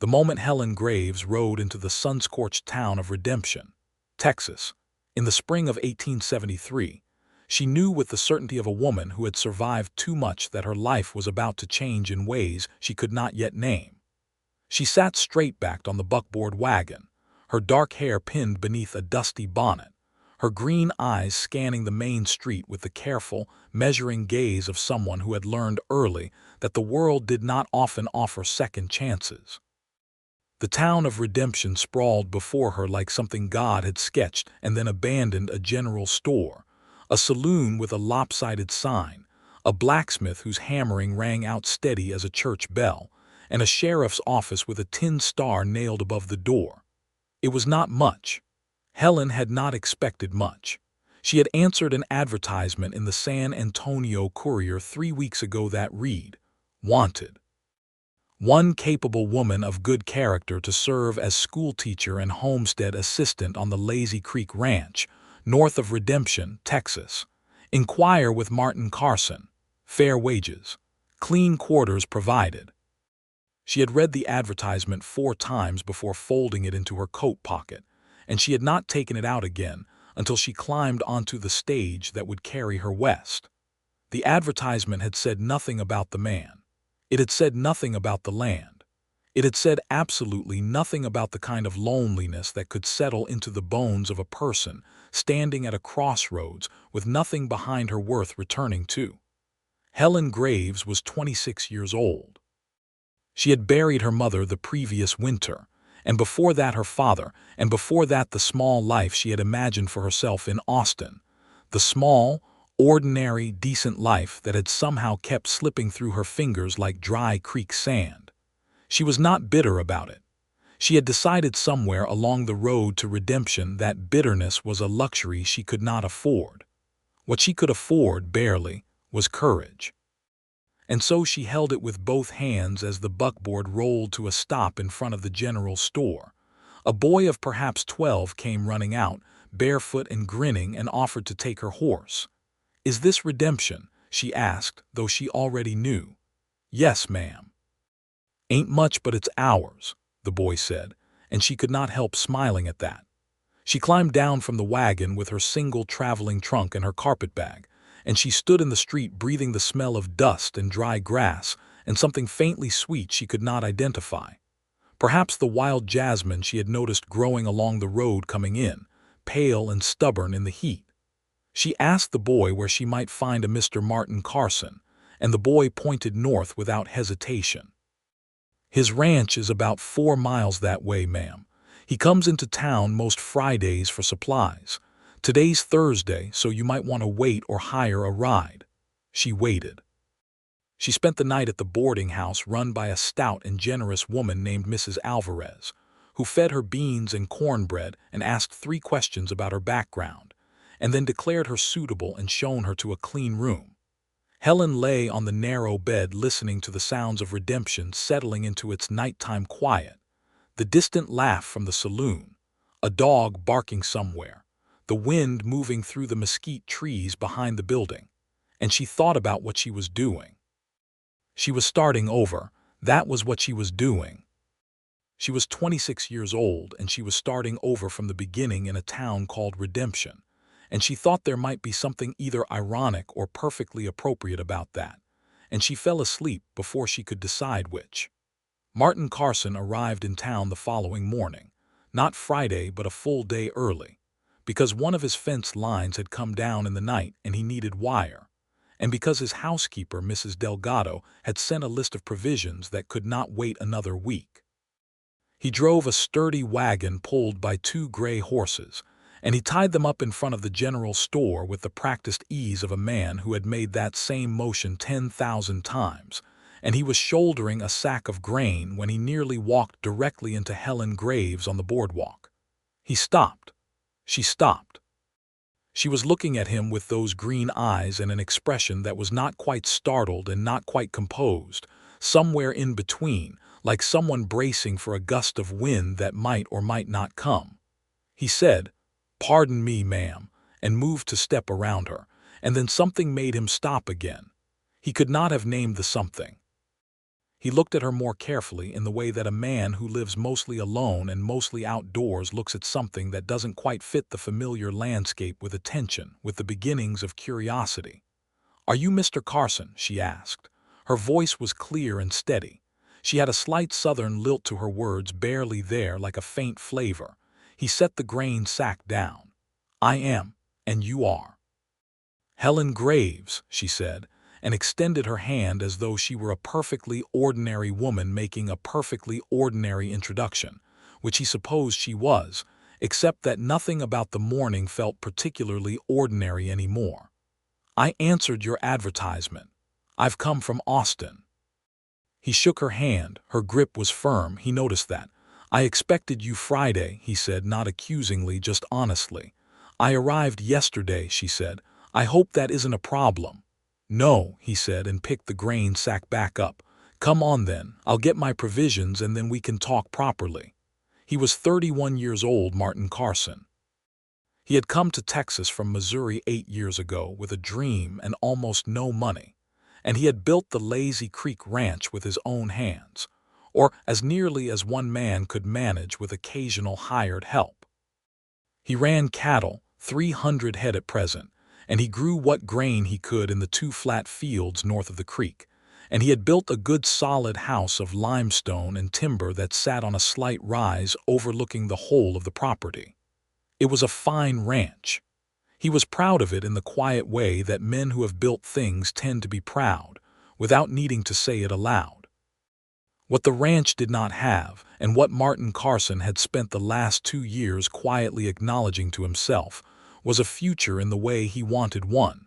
the moment Helen Graves rode into the sun-scorched town of Redemption, Texas, in the spring of 1873, she knew with the certainty of a woman who had survived too much that her life was about to change in ways she could not yet name. She sat straight-backed on the buckboard wagon, her dark hair pinned beneath a dusty bonnet, her green eyes scanning the main street with the careful, measuring gaze of someone who had learned early that the world did not often offer second chances. The town of Redemption sprawled before her like something God had sketched and then abandoned: a general store, a saloon with a lopsided sign, a blacksmith whose hammering rang out steady as a church bell, and a sheriff's office with a tin star nailed above the door. It was not much. Helen had not expected much. She had answered an advertisement in the San Antonio Courier 3 weeks ago that read, "Wanted. One capable woman of good character to serve as schoolteacher and homestead assistant on the Lazy Creek Ranch, north of Redemption, Texas. Inquire with Martin Carson. Fair wages. Clean quarters provided." She had read the advertisement 4 times before folding it into her coat pocket, and she had not taken it out again until she climbed onto the stage that would carry her west. The advertisement had said nothing about the man. It had said nothing about the land. It had said absolutely nothing about the kind of loneliness that could settle into the bones of a person standing at a crossroads with nothing behind her worth returning to. Helen Graves was 26 years old. She had buried her mother the previous winter, and before that her father, and before that the small life she had imagined for herself in Austin, the small, ordinary, decent life that had somehow kept slipping through her fingers like dry creek sand. She was not bitter about it. She had decided somewhere along the road to redemption that bitterness was a luxury she could not afford. What she could afford, barely, was courage. And so she held it with both hands as the buckboard rolled to a stop in front of the general store. A boy of perhaps 12 came running out, barefoot and grinning, and offered to take her horse. "Is this Redemption?" she asked, though she already knew. "Yes, ma'am." "Ain't much, but it's ours," the boy said, and she could not help smiling at that. She climbed down from the wagon with her single traveling trunk and her carpetbag, and she stood in the street breathing the smell of dust and dry grass and something faintly sweet she could not identify. Perhaps the wild jasmine she had noticed growing along the road coming in, pale and stubborn in the heat. She asked the boy where she might find a Mr. Martin Carson, and the boy pointed north without hesitation. "His ranch is about 4 miles that way, ma'am. He comes into town most Fridays for supplies. Today's Thursday, so you might want to wait or hire a ride." She waited. She spent the night at the boarding house run by a stout and generous woman named Mrs. Alvarez, who fed her beans and cornbread and asked 3 questions about her background, and then declared her suitable and shown her to a clean room. Helen lay on the narrow bed listening to the sounds of redemption settling into its nighttime quiet, the distant laugh from the saloon, a dog barking somewhere, the wind moving through the mesquite trees behind the building, and she thought about what she was doing. She was starting over. That was what she was doing. She was 26 years old, and she was starting over from the beginning in a town called Redemption, and she thought there might be something either ironic or perfectly appropriate about that, and she fell asleep before she could decide which. Martin Carson arrived in town the following morning, not Friday but a full day early, because one of his fence lines had come down in the night and he needed wire, and because his housekeeper, Mrs. Delgado, had sent a list of provisions that could not wait another week. He drove a sturdy wagon pulled by 2 gray horses, and he tied them up in front of the general store with the practiced ease of a man who had made that same motion 10,000 times, and he was shouldering a sack of grain when he nearly walked directly into Helen Graves on the boardwalk. He stopped. She stopped. She was looking at him with those green eyes and an expression that was not quite startled and not quite composed, somewhere in between, like someone bracing for a gust of wind that might or might not come. He said, "Pardon me, ma'am," and moved to step around her, and then something made him stop again. He could not have named the something. He looked at her more carefully in the way that a man who lives mostly alone and mostly outdoors looks at something that doesn't quite fit the familiar landscape with attention, with the beginnings of curiosity. "Are you Mr. Carson?" she asked. Her voice was clear and steady. She had a slight southern lilt to her words, barely there, like a faint flavor. He set the grain sack down. "I am, and you are." "Helen Graves," she said, and extended her hand as though she were a perfectly ordinary woman making a perfectly ordinary introduction, which he supposed she was, except that nothing about the morning felt particularly ordinary anymore. "I answered your advertisement. I've come from Austin." He shook her hand. Her grip was firm. He noticed that. "I expected you Friday," he said, not accusingly, just honestly. "I arrived yesterday," she said. "I hope that isn't a problem." "No," he said, and picked the grain sack back up. "Come on then. I'll get my provisions and then we can talk properly." He was 31 years old, Martin Carson. He had come to Texas from Missouri 8 years ago with a dream and almost no money, and he had built the Lazy Creek Ranch with his own hands, or as nearly as one man could manage with occasional hired help. He ran cattle, 300 head at present, and he grew what grain he could in the 2 flat fields north of the creek, and he had built a good solid house of limestone and timber that sat on a slight rise overlooking the whole of the property. It was a fine ranch. He was proud of it in the quiet way that men who have built things tend to be proud, without needing to say it aloud. What the ranch did not have, and what Martin Carson had spent the last 2 years quietly acknowledging to himself, was a future in the way he wanted one.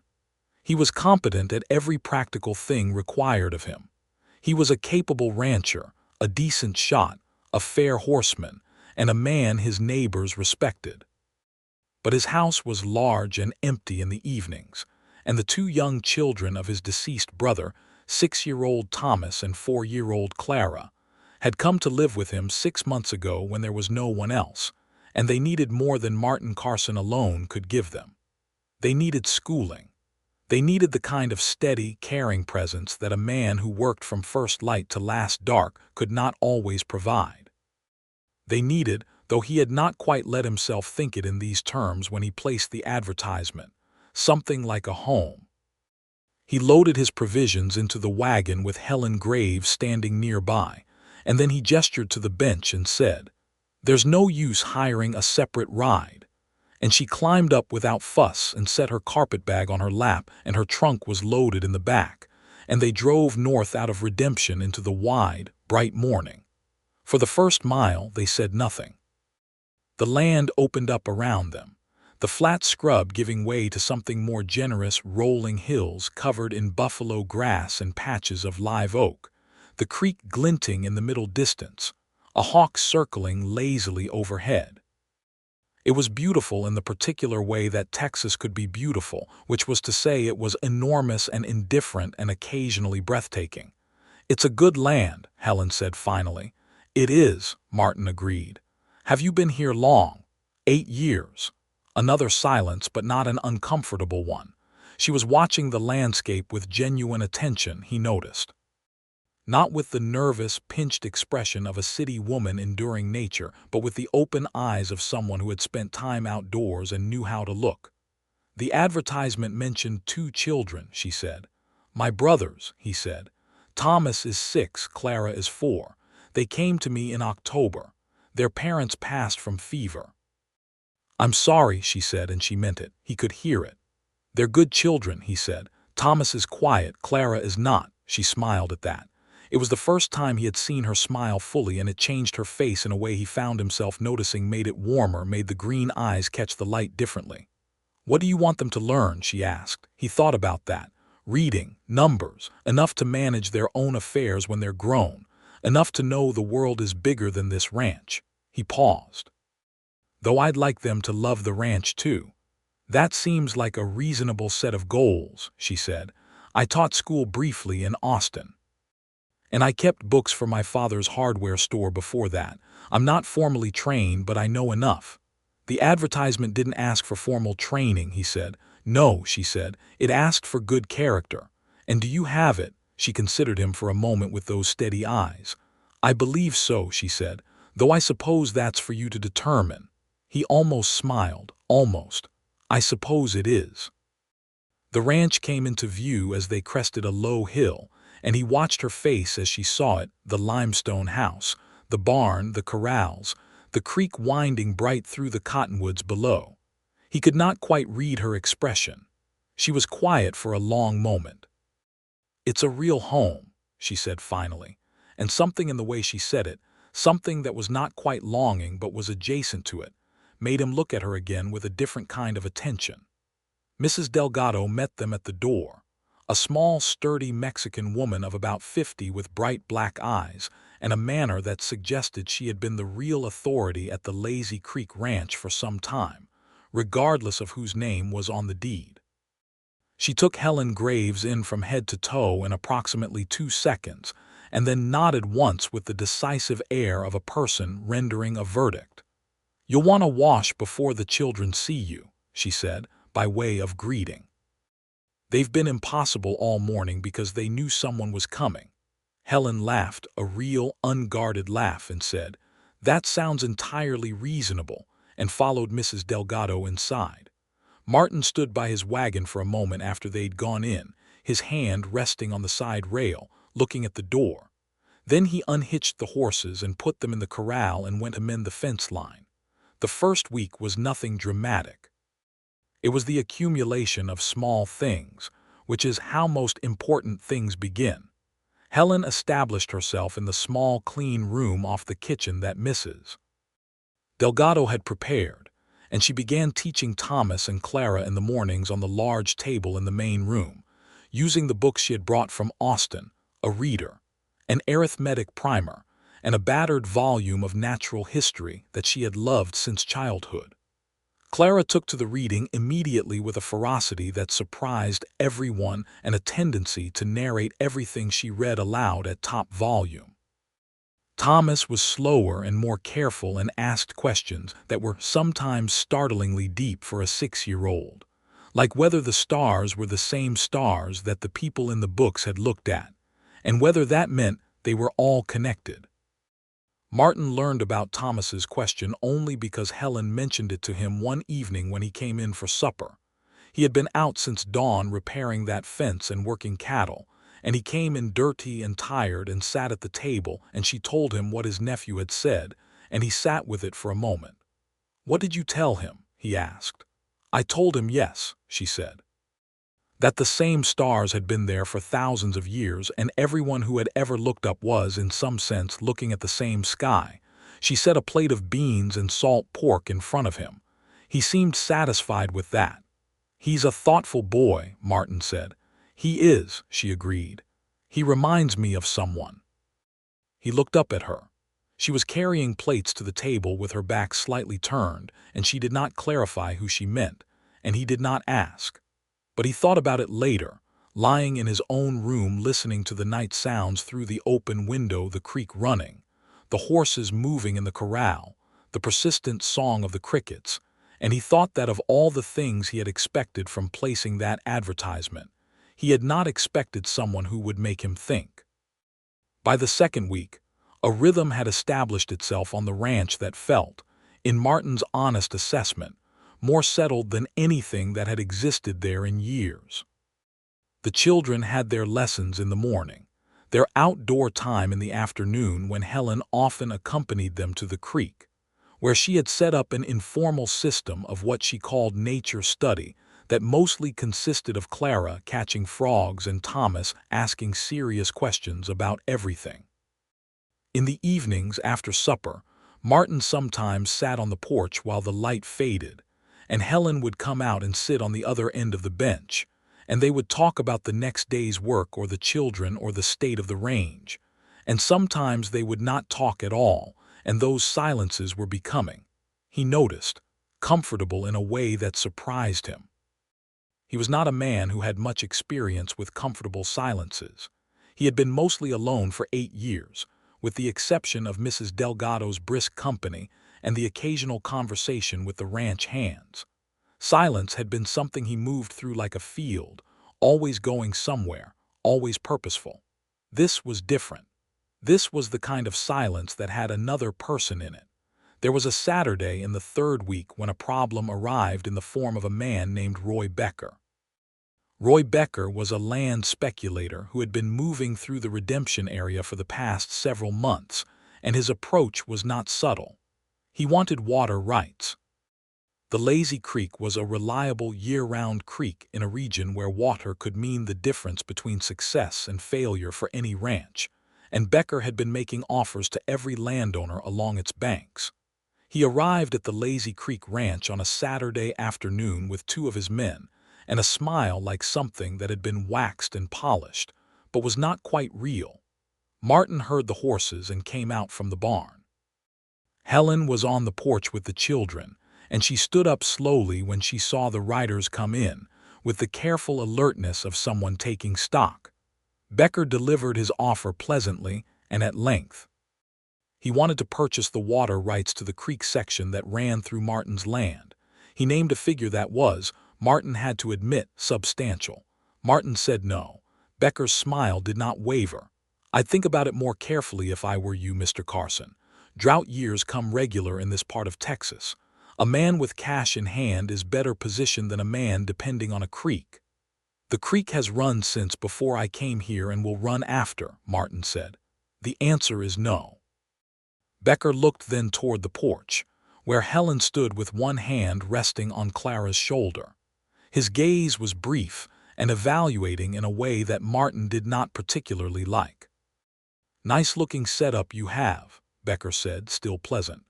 He was competent at every practical thing required of him. He was a capable rancher, a decent shot, a fair horseman, and a man his neighbors respected. But his house was large and empty in the evenings, and the 2 young children of his deceased brother, 6-year-old Thomas and 4-year-old Clara, had come to live with him 6 months ago when there was no one else, and they needed more than Martin Carson alone could give them. They needed schooling. They needed the kind of steady, caring presence that a man who worked from first light to last dark could not always provide. They needed, though he had not quite let himself think it in these terms when he placed the advertisement, something like a home. He loaded his provisions into the wagon with Helen Graves standing nearby, and then he gestured to the bench and said, "There's no use hiring a separate ride." And she climbed up without fuss and set her carpetbag on her lap, and her trunk was loaded in the back, and they drove north out of Redemption into the wide, bright morning. For the first mile they said nothing. The land opened up around them, the flat scrub giving way to something more generous, rolling hills covered in buffalo grass and patches of live oak, the creek glinting in the middle distance, a hawk circling lazily overhead. It was beautiful in the particular way that Texas could be beautiful, which was to say it was enormous and indifferent and occasionally breathtaking. "It's a good land," Helen said finally. "It is," Martin agreed. "Have you been here long?" 8 years. Another silence, but not an uncomfortable one. She was watching the landscape with genuine attention, he noticed. Not with the nervous, pinched expression of a city woman enduring nature, but with the open eyes of someone who had spent time outdoors and knew how to look. "The advertisement mentioned 2 children," she said. "My brothers," he said. "Thomas is 6, Clara is 4. They came to me in October. Their parents passed from fever." "I'm sorry," she said, and she meant it. He could hear it. "They're good children," he said. "Thomas is quiet, Clara is not." She smiled at that. It was the first time he had seen her smile fully, and it changed her face in a way he found himself noticing, made it warmer, made the green eyes catch the light differently. "What do you want them to learn?" she asked. He thought about that. "Reading, numbers, enough to manage their own affairs when they're grown, enough to know the world is bigger than this ranch." He paused. "Though I'd like them to love the ranch too." "That seems like a reasonable set of goals," she said. "I taught school briefly in Austin. And I kept books for my father's hardware store before that. I'm not formally trained, but I know enough." "The advertisement didn't ask for formal training," he said. "No," she said. "It asked for good character. And do you have it? She considered him for a moment with those steady eyes. "I believe so," she said, "though I suppose that's for you to determine." He almost smiled, almost. "I suppose it is." The ranch came into view as they crested a low hill, and he watched her face as she saw it, the limestone house, the barn, the corrals, the creek winding bright through the cottonwoods below. He could not quite read her expression. She was quiet for a long moment. "It's a real home," she said finally, and something in the way she said it, something that was not quite longing but was adjacent to it, made him look at her again with a different kind of attention. Mrs. Delgado met them at the door, a small, sturdy Mexican woman of about 50 with bright black eyes and a manner that suggested she had been the real authority at the Lazy Creek Ranch for some time, regardless of whose name was on the deed. She took Helen Graves in from head to toe in approximately 2 seconds, and then nodded once with the decisive air of a person rendering a verdict. "You'll want to wash before the children see you," she said, by way of greeting. "They've been impossible all morning because they knew someone was coming." Helen laughed, a real, unguarded laugh, and said, "That sounds entirely reasonable," and followed Mrs. Delgado inside. Martin stood by his wagon for a moment after they'd gone in, his hand resting on the side rail, looking at the door. Then he unhitched the horses and put them in the corral and went to mend the fence line. The first week was nothing dramatic. It was the accumulation of small things, which is how most important things begin. Helen established herself in the small, clean room off the kitchen that Mrs. Delgado had prepared, and she began teaching Thomas and Clara in the mornings on the large table in the main room, using the books she had brought from Austin, a reader, an arithmetic primer, and a battered volume of natural history that she had loved since childhood. Clara took to the reading immediately with a ferocity that surprised everyone and a tendency to narrate everything she read aloud at top volume. Thomas was slower and more careful and asked questions that were sometimes startlingly deep for a 6-year-old, like whether the stars were the same stars that the people in the books had looked at, and whether that meant they were all connected. Martin learned about Thomas's question only because Helen mentioned it to him one evening when he came in for supper. He had been out since dawn repairing that fence and working cattle, and he came in dirty and tired and sat at the table, and she told him what his nephew had said, and he sat with it for a moment. "What did you tell him?" he asked. "I told him yes," she said. That the same stars had been there for thousands of years, and everyone who had ever looked up was, in some sense, looking at the same sky. She set a plate of beans and salt pork in front of him. He seemed satisfied with that. "He's a thoughtful boy," Martin said. "He is," she agreed. "He reminds me of someone." He looked up at her. She was carrying plates to the table with her back slightly turned, and she did not clarify who she meant, and he did not ask. But he thought about it later, lying in his own room listening to the night sounds through the open window, the creek running, the horses moving in the corral, the persistent song of the crickets, and he thought that of all the things he had expected from placing that advertisement, he had not expected someone who would make him think. By the second week, a rhythm had established itself on the ranch that felt, in Martin's honest assessment, more settled than anything that had existed there in years. The children had their lessons in the morning, their outdoor time in the afternoon when Helen often accompanied them to the creek, where she had set up an informal system of what she called nature study that mostly consisted of Clara catching frogs and Thomas asking serious questions about everything. In the evenings after supper, Martin sometimes sat on the porch while the light faded, and Helen would come out and sit on the other end of the bench, and they would talk about the next day's work or the children or the state of the range. And sometimes they would not talk at all, and those silences were becoming, he noticed, comfortable in a way that surprised him. He was not a man who had much experience with comfortable silences. He had been mostly alone for 8 years, with the exception of Mrs. Delgado's brisk company and the occasional conversation with the ranch hands. Silence had been something he moved through like a field, always going somewhere, always purposeful. This was different. This was the kind of silence that had another person in it. There was a Saturday in the third week when a problem arrived in the form of a man named Roy Becker. Roy Becker was a land speculator who had been moving through the Redemption area for the past several months, and his approach was not subtle. He wanted water rights. The Lazy Creek was a reliable year-round creek in a region where water could mean the difference between success and failure for any ranch, and Becker had been making offers to every landowner along its banks. He arrived at the Lazy Creek Ranch on a Saturday afternoon with two of his men, and a smile like something that had been waxed and polished, but was not quite real. Martin heard the horses and came out from the barn. Helen was on the porch with the children, and she stood up slowly when she saw the riders come in, with the careful alertness of someone taking stock. Becker delivered his offer pleasantly and at length. He wanted to purchase the water rights to the creek section that ran through Martin's land. He named a figure that was, Martin had to admit, substantial. Martin said no. Becker's smile did not waver. "I'd think about it more carefully if I were you, Mr. Carson. Drought years come regular in this part of Texas. A man with cash in hand is better positioned than a man depending on a creek." "The creek has run since before I came here and will run after," Martin said. "The answer is no." Becker looked then toward the porch, where Helen stood with one hand resting on Clara's shoulder. His gaze was brief and evaluating in a way that Martin did not particularly like. "Nice-looking setup you have," Becker said, still pleasant.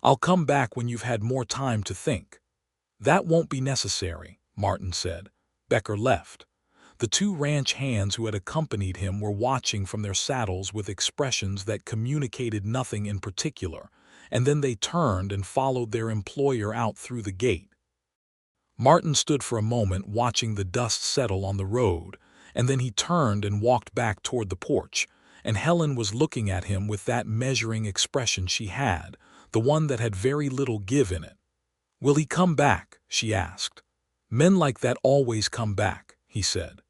"I'll come back when you've had more time to think." "That won't be necessary," Martin said. Becker left. The two ranch hands who had accompanied him were watching from their saddles with expressions that communicated nothing in particular, and then they turned and followed their employer out through the gate. Martin stood for a moment watching the dust settle on the road, and then he turned and walked back toward the porch, and Helen was looking at him with that measuring expression she had, the one that had very little give in it. "Will he come back?" she asked. "Men like that always come back," he said.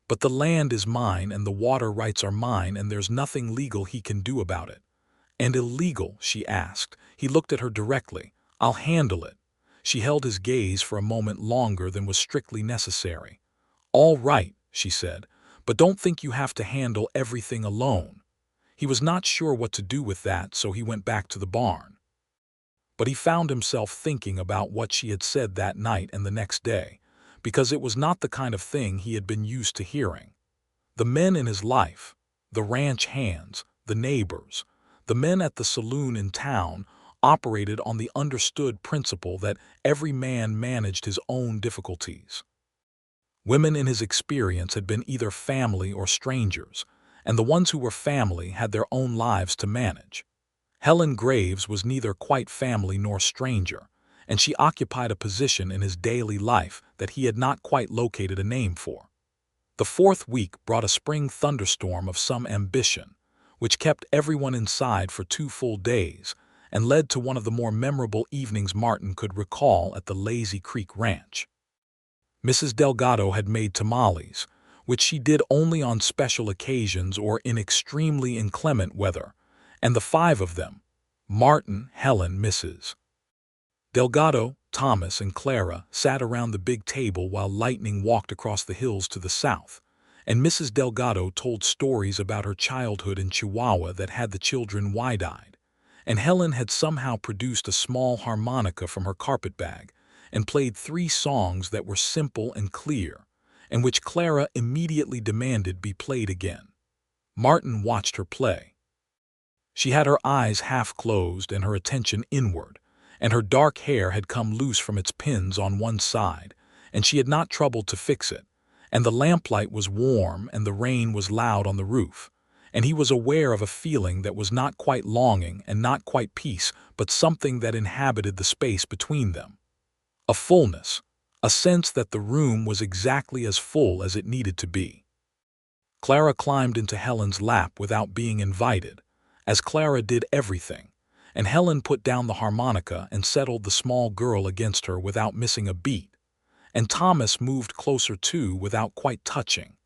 "But the land is mine and the water rights are mine and there's nothing legal he can do about it." "And illegal?" she asked. He looked at her directly. "I'll handle it." She held his gaze for a moment longer than was strictly necessary. "All right," she said, "but don't think you have to handle everything alone." He was not sure what to do with that, so he went back to the barn. But he found himself thinking about what she had said that night and the next day, because it was not the kind of thing he had been used to hearing. The men in his life, the ranch hands, the neighbors, the men at the saloon in town, operated on the understood principle that every man managed his own difficulties. Women in his experience had been either family or strangers, and the ones who were family had their own lives to manage. Helen Graves was neither quite family nor stranger, and she occupied a position in his daily life that he had not quite located a name for. The fourth week brought a spring thunderstorm of some ambition, which kept everyone inside for 2 full days, and led to one of the more memorable evenings Martin could recall at the Lazy Creek Ranch. Mrs. Delgado had made tamales, which she did only on special occasions or in extremely inclement weather, and the 5 of them, Martin, Helen, Mrs. Delgado, Thomas, and Clara, sat around the big table while lightning walked across the hills to the south, and Mrs. Delgado told stories about her childhood in Chihuahua that had the children wide-eyed, and Helen had somehow produced a small harmonica from her carpetbag and played 3 songs that were simple and clear, and which Clara immediately demanded be played again. Martin watched her play. She had her eyes half closed and her attention inward, and her dark hair had come loose from its pins on one side, and she had not troubled to fix it, and the lamplight was warm and the rain was loud on the roof, and he was aware of a feeling that was not quite longing and not quite peace, but something that inhabited the space between them. A fullness, a sense that the room was exactly as full as it needed to be. Clara climbed into Helen's lap without being invited, as Clara did everything, and Helen put down the harmonica and settled the small girl against her without missing a beat, and Thomas moved closer too without quite touching,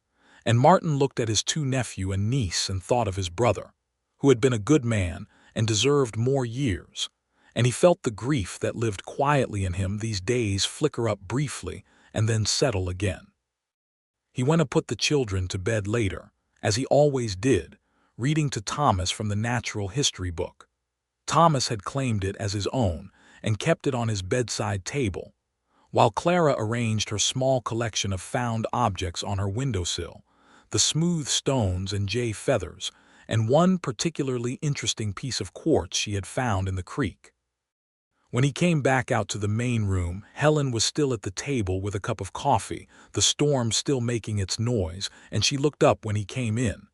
And Martin looked at his two nephew and niece and thought of his brother, who had been a good man and deserved more years, and he felt the grief that lived quietly in him these days flicker up briefly and then settle again. He went to put the children to bed later, as he always did, reading to Thomas from the natural history book. Thomas had claimed it as his own and kept it on his bedside table, while Clara arranged her small collection of found objects on her windowsill, the smooth stones and jay feathers, and one particularly interesting piece of quartz she had found in the creek. When he came back out to the main room, Helen was still at the table with a cup of coffee, the storm still making its noise, and she looked up when he came in.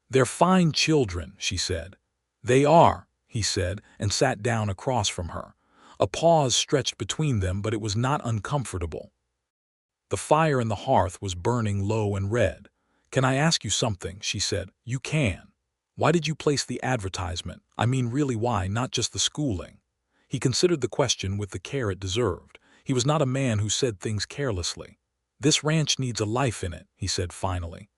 "They're fine children," she said. "They are," he said, and sat down across from her. A pause stretched between them, but it was not uncomfortable. The fire in the hearth was burning low and red. "Can I ask you something?" she said. "You can. Why did you place the advertisement? I mean, really why, not just the schooling?" He considered the question with the care it deserved. He was not a man who said things carelessly. "This ranch needs a life in it," he said finally.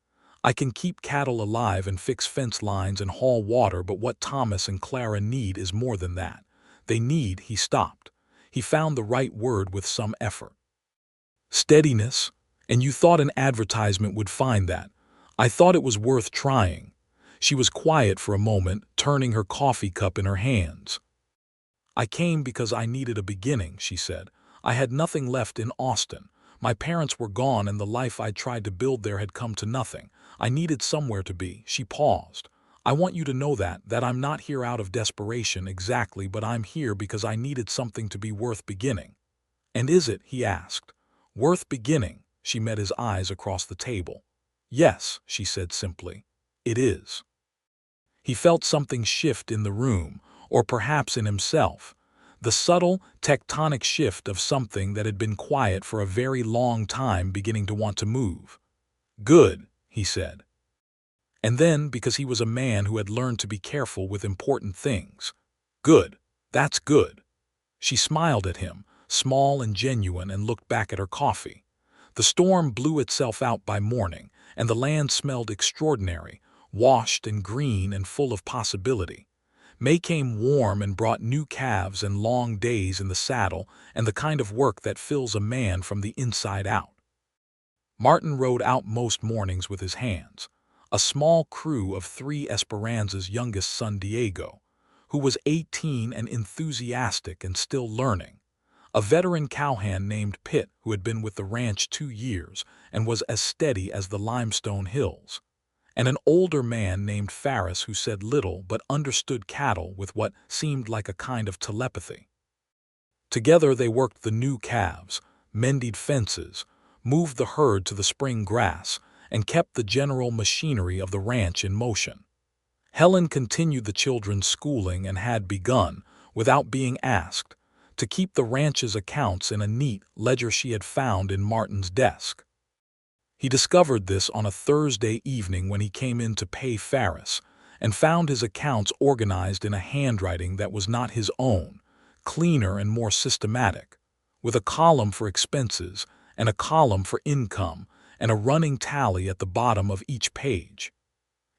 "I can keep cattle alive and fix fence lines and haul water, but what Thomas and Clara need is more than that. They need—" He stopped. He found the right word with some effort. "Steadiness. And you thought an advertisement would find that. I thought it was worth trying." She was quiet for a moment, turning her coffee cup in her hands. "I came because I needed a beginning," she said. "I had nothing left in Austin. My parents were gone and the life I'd tried to build there had come to nothing. I needed somewhere to be." She paused. "I want you to know that I'm not here out of desperation exactly, but I'm here because I needed something to be worth beginning." "And is it?" he asked. "Worth beginning?" She met his eyes across the table. "Yes," she said simply. "It is." He felt something shift in the room, or perhaps in himself, the subtle, tectonic shift of something that had been quiet for a very long time beginning to want to move. "Good," he said. And then, because he was a man who had learned to be careful with important things, "Good. That's good." She smiled at him, small and genuine, and looked back at her coffee. The storm blew itself out by morning, and the land smelled extraordinary, washed and green and full of possibility. May came warm and brought new calves and long days in the saddle and the kind of work that fills a man from the inside out. Martin rode out most mornings with his hands, a small crew of 3 Esperanza's youngest son Diego, who was 18 and enthusiastic and still learning, a veteran cowhand named Pitt who had been with the ranch 2 years and was as steady as the limestone hills, and an older man named Ferris who said little but understood cattle with what seemed like a kind of telepathy. Together they worked the new calves, mended fences, moved the herd to the spring grass, and kept the general machinery of the ranch in motion. Helen continued the children's schooling and had begun, without being asked, to keep the ranch's accounts in a neat ledger she had found in Martin's desk. He discovered this on a Thursday evening when he came in to pay Ferris, and found his accounts organized in a handwriting that was not his own, cleaner and more systematic, with a column for expenses and a column for income and a running tally at the bottom of each page.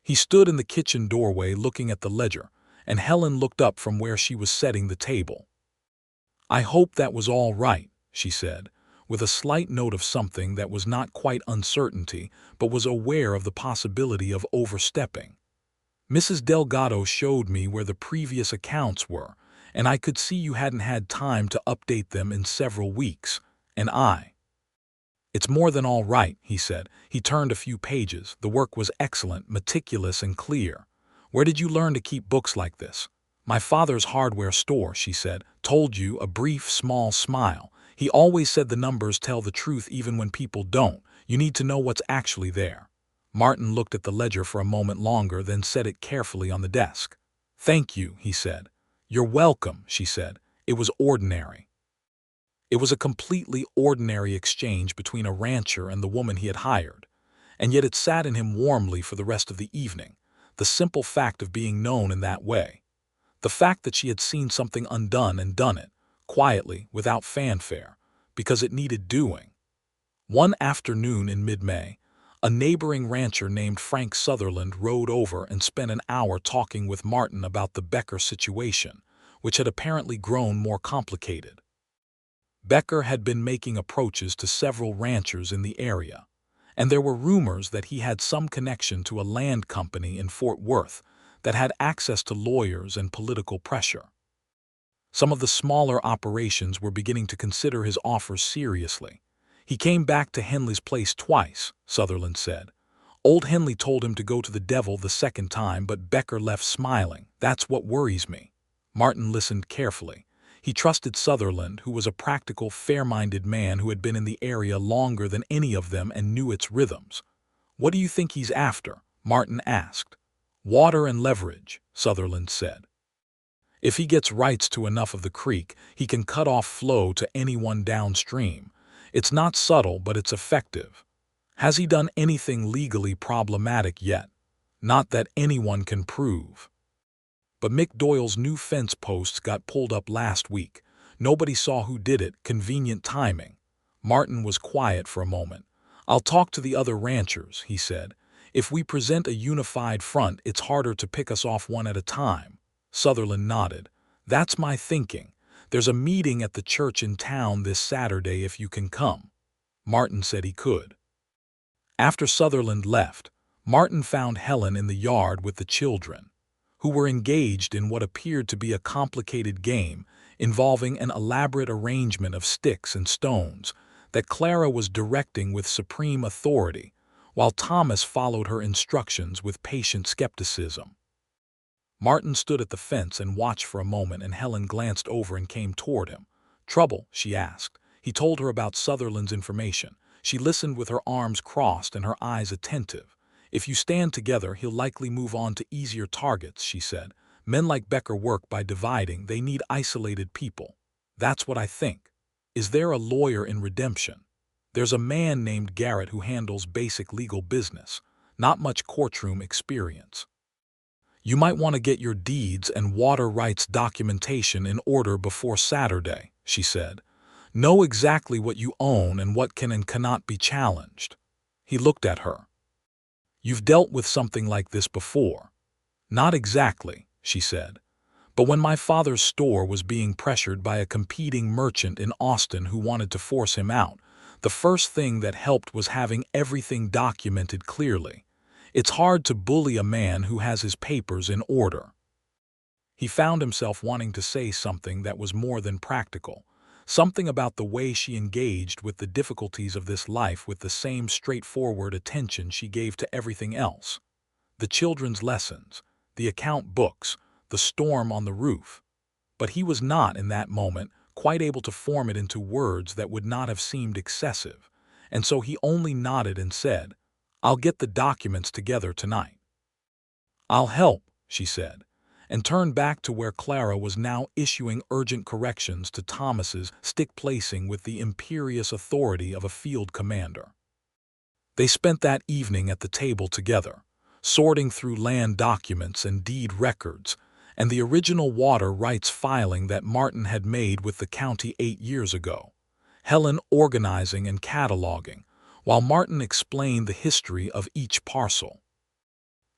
He stood in the kitchen doorway looking at the ledger, and Helen looked up from where she was setting the table. "I hope that was all right," she said, with a slight note of something that was not quite uncertainty, but was aware of the possibility of overstepping. "Mrs. Delgado showed me where the previous accounts were, and I could see you hadn't had time to update them in several weeks, and It's more than all right," he said. He turned a few pages. The work was excellent, meticulous and clear. "Where did you learn to keep books like this?" "My father's hardware store," she said. "Told you," a brief, small smile. "He always said the numbers tell the truth even when people don't. You need to know what's actually there." Martin looked at the ledger for a moment longer, then set it carefully on the desk. "Thank you," he said. "You're welcome," she said. It was ordinary. It was a completely ordinary exchange between a rancher and the woman he had hired, and yet it sat in him warmly for the rest of the evening, the simple fact of being known in that way. The fact that she had seen something undone and done it, quietly, without fanfare, because it needed doing. One afternoon in mid-May, A neighboring rancher named Frank Sutherland rode over and spent an hour talking with Martin about the Becker situation, which had apparently grown more complicated. Becker had been making approaches to several ranchers in the area, and there were rumors that he had some connection to a land company in Fort Worth that had access to lawyers and political pressure. Some of the smaller operations were beginning to consider his offers seriously. He came back to Henley's place twice, Sutherland said. Old Henley told him to go to the devil the second time, but Becker left smiling. That's what worries me. Martin listened carefully. He trusted Sutherland, who was a practical, fair-minded man who had been in the area longer than any of them and knew its rhythms. What do you think he's after? Martin asked. Water and leverage, Sutherland said. If he gets rights to enough of the creek, he can cut off flow to anyone downstream. It's not subtle, but it's effective. Has he done anything legally problematic yet? Not that anyone can prove. But Mick Doyle's new fence posts got pulled up last week. Nobody saw who did it. Convenient timing. Martin was quiet for a moment. I'll talk to the other ranchers, he said. If we present a unified front, it's harder to pick us off one at a time. Sutherland nodded. That's my thinking. There's a meeting at the church in town this Saturday if you can come. Martin said he could. After Sutherland left, Martin found Helen in the yard with the children, who were engaged in what appeared to be a complicated game involving an elaborate arrangement of sticks and stones that Clara was directing with supreme authority, while Thomas followed her instructions with patient skepticism. Martin stood at the fence and watched for a moment, and Helen glanced over and came toward him. Trouble? She asked. He told her about Sutherland's information. She listened with her arms crossed and her eyes attentive. If you stand together, he'll likely move on to easier targets, she said. Men like Becker work by dividing. They need isolated people. That's what I think. Is there a lawyer in Redemption? There's a man named Garrett who handles basic legal business. Not much courtroom experience. You might want to get your deeds and water rights documentation in order before Saturday, she said. Know exactly what you own and what can and cannot be challenged. He looked at her. You've dealt with something like this before. Not exactly, she said. But when my father's store was being pressured by a competing merchant in Austin who wanted to force him out, the first thing that helped was having everything documented clearly. It's hard to bully a man who has his papers in order. He found himself wanting to say something that was more than practical, something about the way she engaged with the difficulties of this life with the same straightforward attention she gave to everything else. The children's lessons, the account books, the storm on the roof. But he was not, in that moment, quite able to form it into words that would not have seemed excessive, and so he only nodded and said, I'll get the documents together tonight. I'll help, she said, and turned back to where Clara was now issuing urgent corrections to Thomas's stick placing with the imperious authority of a field commander. They spent that evening at the table together, sorting through land documents and deed records, and the original water rights filing that Martin had made with the county 8 years ago, Helen organizing and cataloging, while Martin explained the history of each parcel.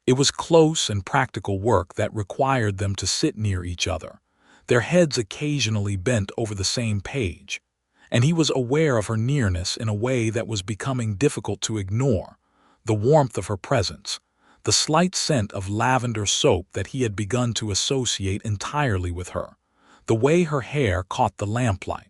It was close and practical work that required them to sit near each other, their heads occasionally bent over the same page, and he was aware of her nearness in a way that was becoming difficult to ignore, the warmth of her presence, the slight scent of lavender soap that he had begun to associate entirely with her, the way her hair caught the lamplight.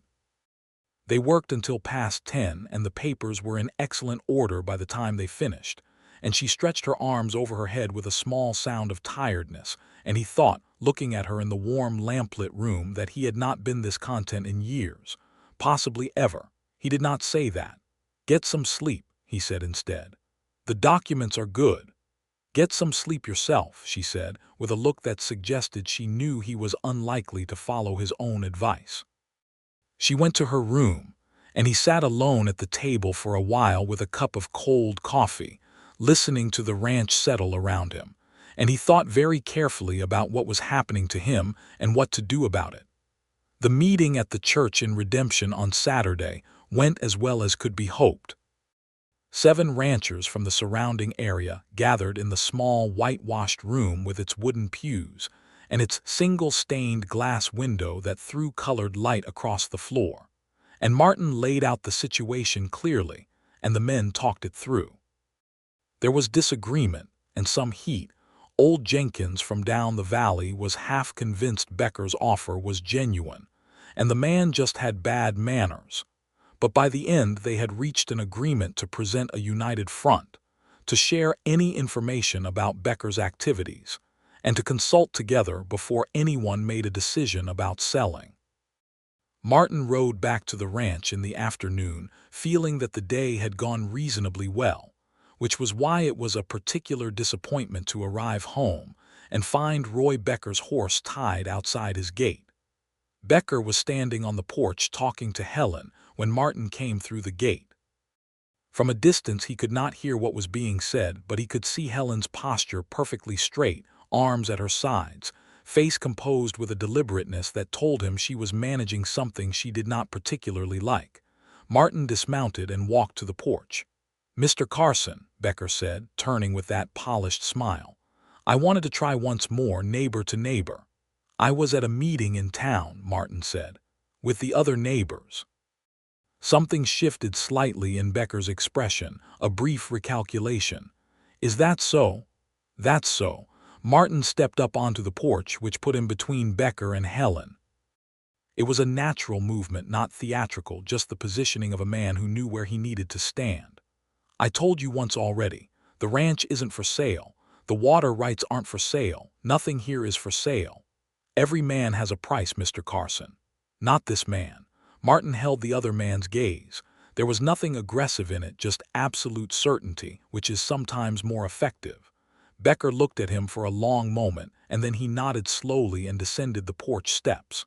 They worked until past 10, and the papers were in excellent order by the time they finished, and she stretched her arms over her head with a small sound of tiredness, and he thought, looking at her in the warm lamplit room, that he had not been this content in years, possibly ever. He did not say that. Get some sleep, he said instead. The documents are good. Get some sleep yourself, she said, with a look that suggested she knew he was unlikely to follow his own advice. She went to her room, and he sat alone at the table for a while with a cup of cold coffee, listening to the ranch settle around him, and he thought very carefully about what was happening to him and what to do about it. The meeting at the church in Redemption on Saturday went as well as could be hoped. 7 ranchers from the surrounding area gathered in the small whitewashed room with its wooden pews and its single stained glass window that threw colored light across the floor. And Martin laid out the situation clearly, and the men talked it through. There was disagreement and some heat. Old Jenkins from down the valley was half convinced Becker's offer was genuine, and the man just had bad manners. But by the end they had reached an agreement to present a united front, to share any information about Becker's activities, and to consult together before anyone made a decision about selling. Martin rode back to the ranch in the afternoon, feeling that the day had gone reasonably well, which was why it was a particular disappointment to arrive home and find Roy Becker's horse tied outside his gate. Becker was standing on the porch talking to Helen when Martin came through the gate. From a distance he could not hear what was being said, but he could see Helen's posture perfectly straight, arms at her sides, face composed with a deliberateness that told him she was managing something she did not particularly like. Martin dismounted and walked to the porch. "Mr. Carson," Becker said, turning with that polished smile, "I wanted to try once more, neighbor to neighbor." "I was at a meeting in town," Martin said, "with the other neighbors." Something shifted slightly in Becker's expression, a brief recalculation. "Is that so?" "That's so." Martin stepped up onto the porch, which put him between Becker and Helen. It was a natural movement, not theatrical, just the positioning of a man who knew where he needed to stand. "I told you once already, the ranch isn't for sale. The water rights aren't for sale. Nothing here is for sale. Every man has a price, Mr. Carson." "Not this man." Martin held the other man's gaze. There was nothing aggressive in it, just absolute certainty, which is sometimes more effective. Becker looked at him for a long moment, and then he nodded slowly and descended the porch steps.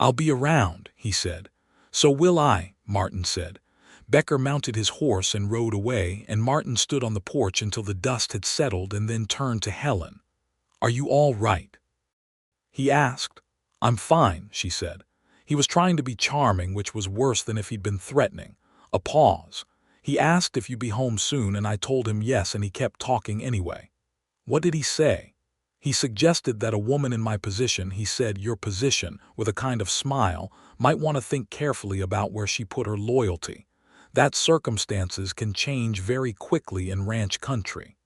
"I'll be around," he said. "So will I," Martin said. Becker mounted his horse and rode away, and Martin stood on the porch until the dust had settled and then turned to Helen. "Are you all right?" he asked. "I'm fine," she said. He was trying to be charming, which was worse than if he'd been threatening. A pause. "He asked if you'd be home soon, and I told him yes, and he kept talking anyway." "What did he say?" "He suggested that a woman in my position," he said, "your position," with a kind of smile, "might want to think carefully about where she put her loyalty. That circumstances can change very quickly in ranch country."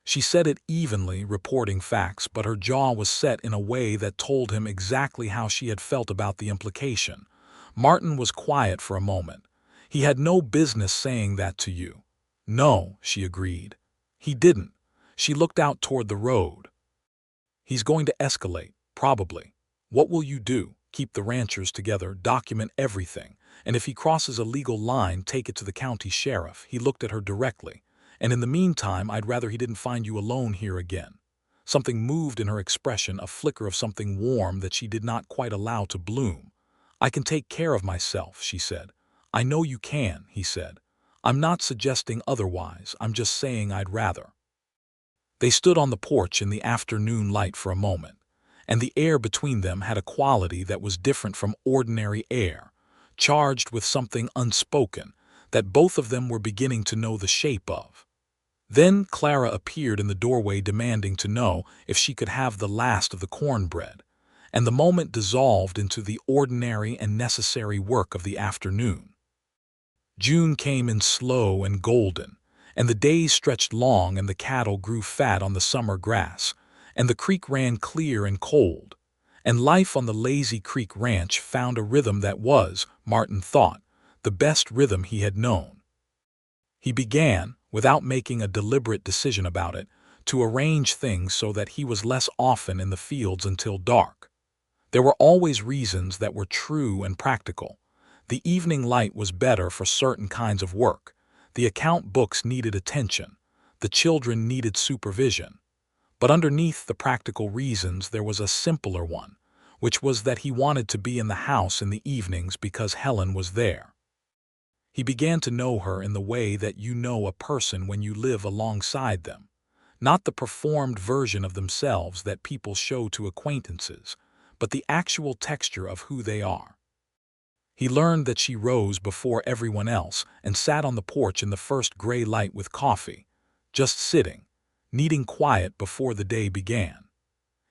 She said it evenly, reporting facts, but her jaw was set in a way that told him exactly how she had felt about the implication. Martin was quiet for a moment. "He had no business saying that to you." "No," she agreed. "He didn't." She looked out toward the road. "He's going to escalate, probably. What will you do? Keep the ranchers together, document everything, and if he crosses a legal line, take it to the county sheriff." He looked at her directly. "And in the meantime, I'd rather he didn't find you alone here again." Something moved in her expression, a flicker of something warm that she did not quite allow to bloom. "I can take care of myself," she said. "I know you can," he said. "I'm not suggesting otherwise, I'm just saying I'd rather." They stood on the porch in the afternoon light for a moment, and the air between them had a quality that was different from ordinary air, charged with something unspoken that both of them were beginning to know the shape of. Then Clara appeared in the doorway, demanding to know if she could have the last of the cornbread, and the moment dissolved into the ordinary and necessary work of the afternoon. June came in slow and golden, and the days stretched long, and the cattle grew fat on the summer grass, and the creek ran clear and cold, and life on the Lazy Creek Ranch found a rhythm that was, Martin thought, the best rhythm he had known. He began, without making a deliberate decision about it, to arrange things so that he was less often in the fields until dark. There were always reasons that were true and practical. The evening light was better for certain kinds of work. The account books needed attention. The children needed supervision. But underneath the practical reasons there was a simpler one, which was that he wanted to be in the house in the evenings because Helen was there. He began to know her in the way that you know a person when you live alongside them, not the performed version of themselves that people show to acquaintances, but the actual texture of who they are. He learned that she rose before everyone else and sat on the porch in the first gray light with coffee, just sitting, needing quiet before the day began.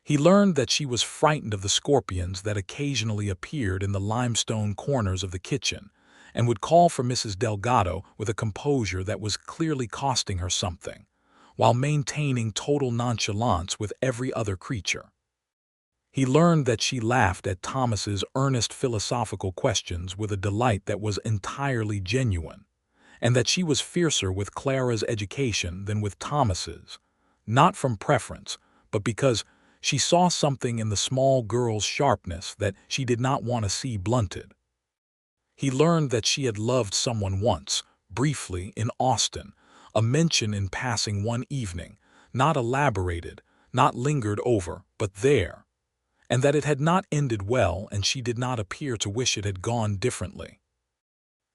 He learned that she was frightened of the scorpions that occasionally appeared in the limestone corners of the kitchen and would call for Mrs. Delgado with a composure that was clearly costing her something, while maintaining total nonchalance with every other creature. He learned that she laughed at Thomas's earnest philosophical questions with a delight that was entirely genuine, and that she was fiercer with Clara's education than with Thomas's, not from preference, but because she saw something in the small girl's sharpness that she did not want to see blunted. He learned that she had loved someone once, briefly, in Austin, a mention in passing one evening, not elaborated, not lingered over, but there, and that it had not ended well and she did not appear to wish it had gone differently.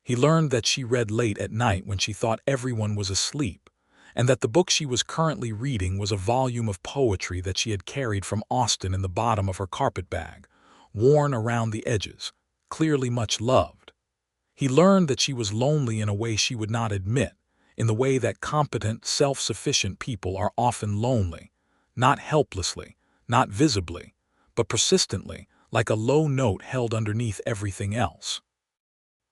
He learned that she read late at night when she thought everyone was asleep, and that the book she was currently reading was a volume of poetry that she had carried from Austin in the bottom of her carpetbag, worn around the edges, clearly much loved. He learned that she was lonely in a way she would not admit, in the way that competent, self-sufficient people are often lonely, not helplessly, not visibly, but persistently, like a low note held underneath everything else.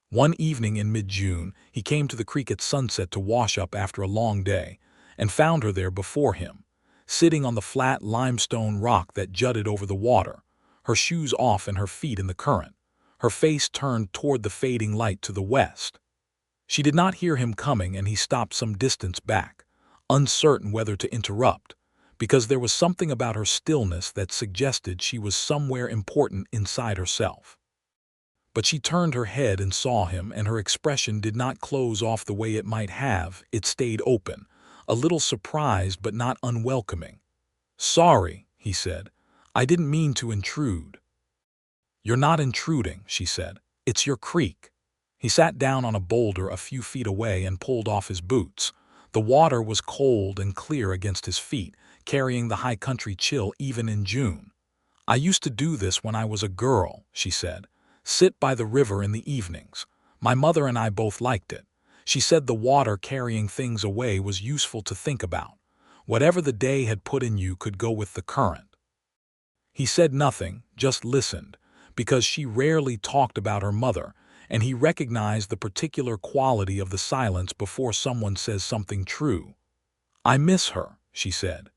One evening in mid-June, he came to the creek at sunset to wash up after a long day, and found her there before him, sitting on the flat limestone rock that jutted over the water, her shoes off and her feet in the current, her face turned toward the fading light to the west. She did not hear him coming, and he stopped some distance back, uncertain whether to interrupt, because there was something about her stillness that suggested she was somewhere important inside herself. But she turned her head and saw him, and her expression did not close off the way it might have. It stayed open, a little surprised but not unwelcoming. "Sorry," he said. "I didn't mean to intrude." "You're not intruding," she said. "It's your creek." He sat down on a boulder a few feet away and pulled off his boots. The water was cold and clear against his feet, carrying the high country chill even in June. "I used to do this when I was a girl," she said. "Sit by the river in the evenings. My mother and I both liked it. She said the water carrying things away was useful to think about. Whatever the day had put in you could go with the current." He said nothing, just listened, because she rarely talked about her mother, and he recognized the particular quality of the silence before someone says something true. "I miss her," she said.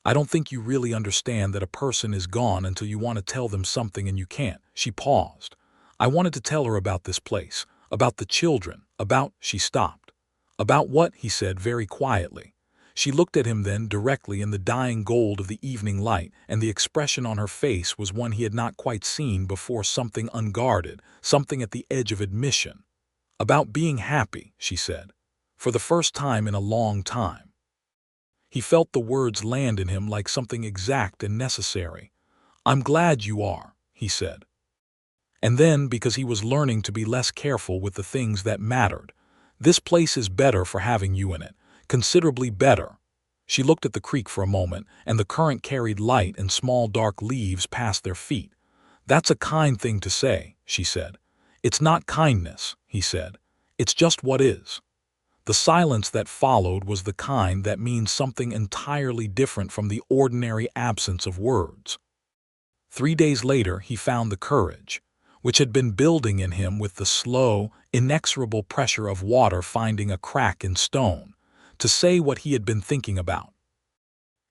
"I don't think you really understand that a person is gone until you want to tell them something and you can't." She paused. "I wanted to tell her about this place, about the children, about—" She stopped. "About what?" he said very quietly. She looked at him then directly in the dying gold of the evening light, and the expression on her face was one he had not quite seen before, something unguarded, something at the edge of admission. "About being happy," she said, "for the first time in a long time." He felt the words land in him like something exact and necessary. "I'm glad you are," he said. And then, because he was learning to be less careful with the things that mattered, "This place is better for having you in it, considerably better." She looked at the creek for a moment, and the current carried light and small dark leaves past their feet. "That's a kind thing to say," she said. "It's not kindness," he said. "It's just what is." The silence that followed was the kind that means something entirely different from the ordinary absence of words. 3 days later he found the courage, which had been building in him with the slow, inexorable pressure of water finding a crack in stone, to say what he had been thinking about.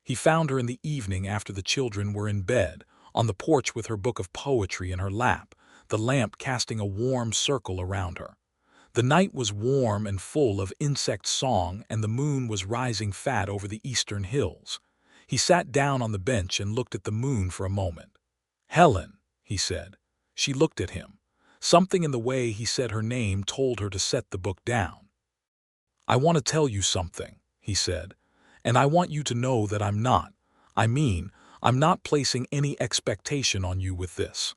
He found her in the evening after the children were in bed, on the porch with her book of poetry in her lap, the lamp casting a warm circle around her. The night was warm and full of insect song, and the moon was rising fat over the eastern hills. He sat down on the bench and looked at the moon for a moment. "Helen," he said. She looked at him. Something in the way he said her name told her to set the book down. "I want to tell you something," he said, "and I want you to know that I'm not placing any expectation on you with this.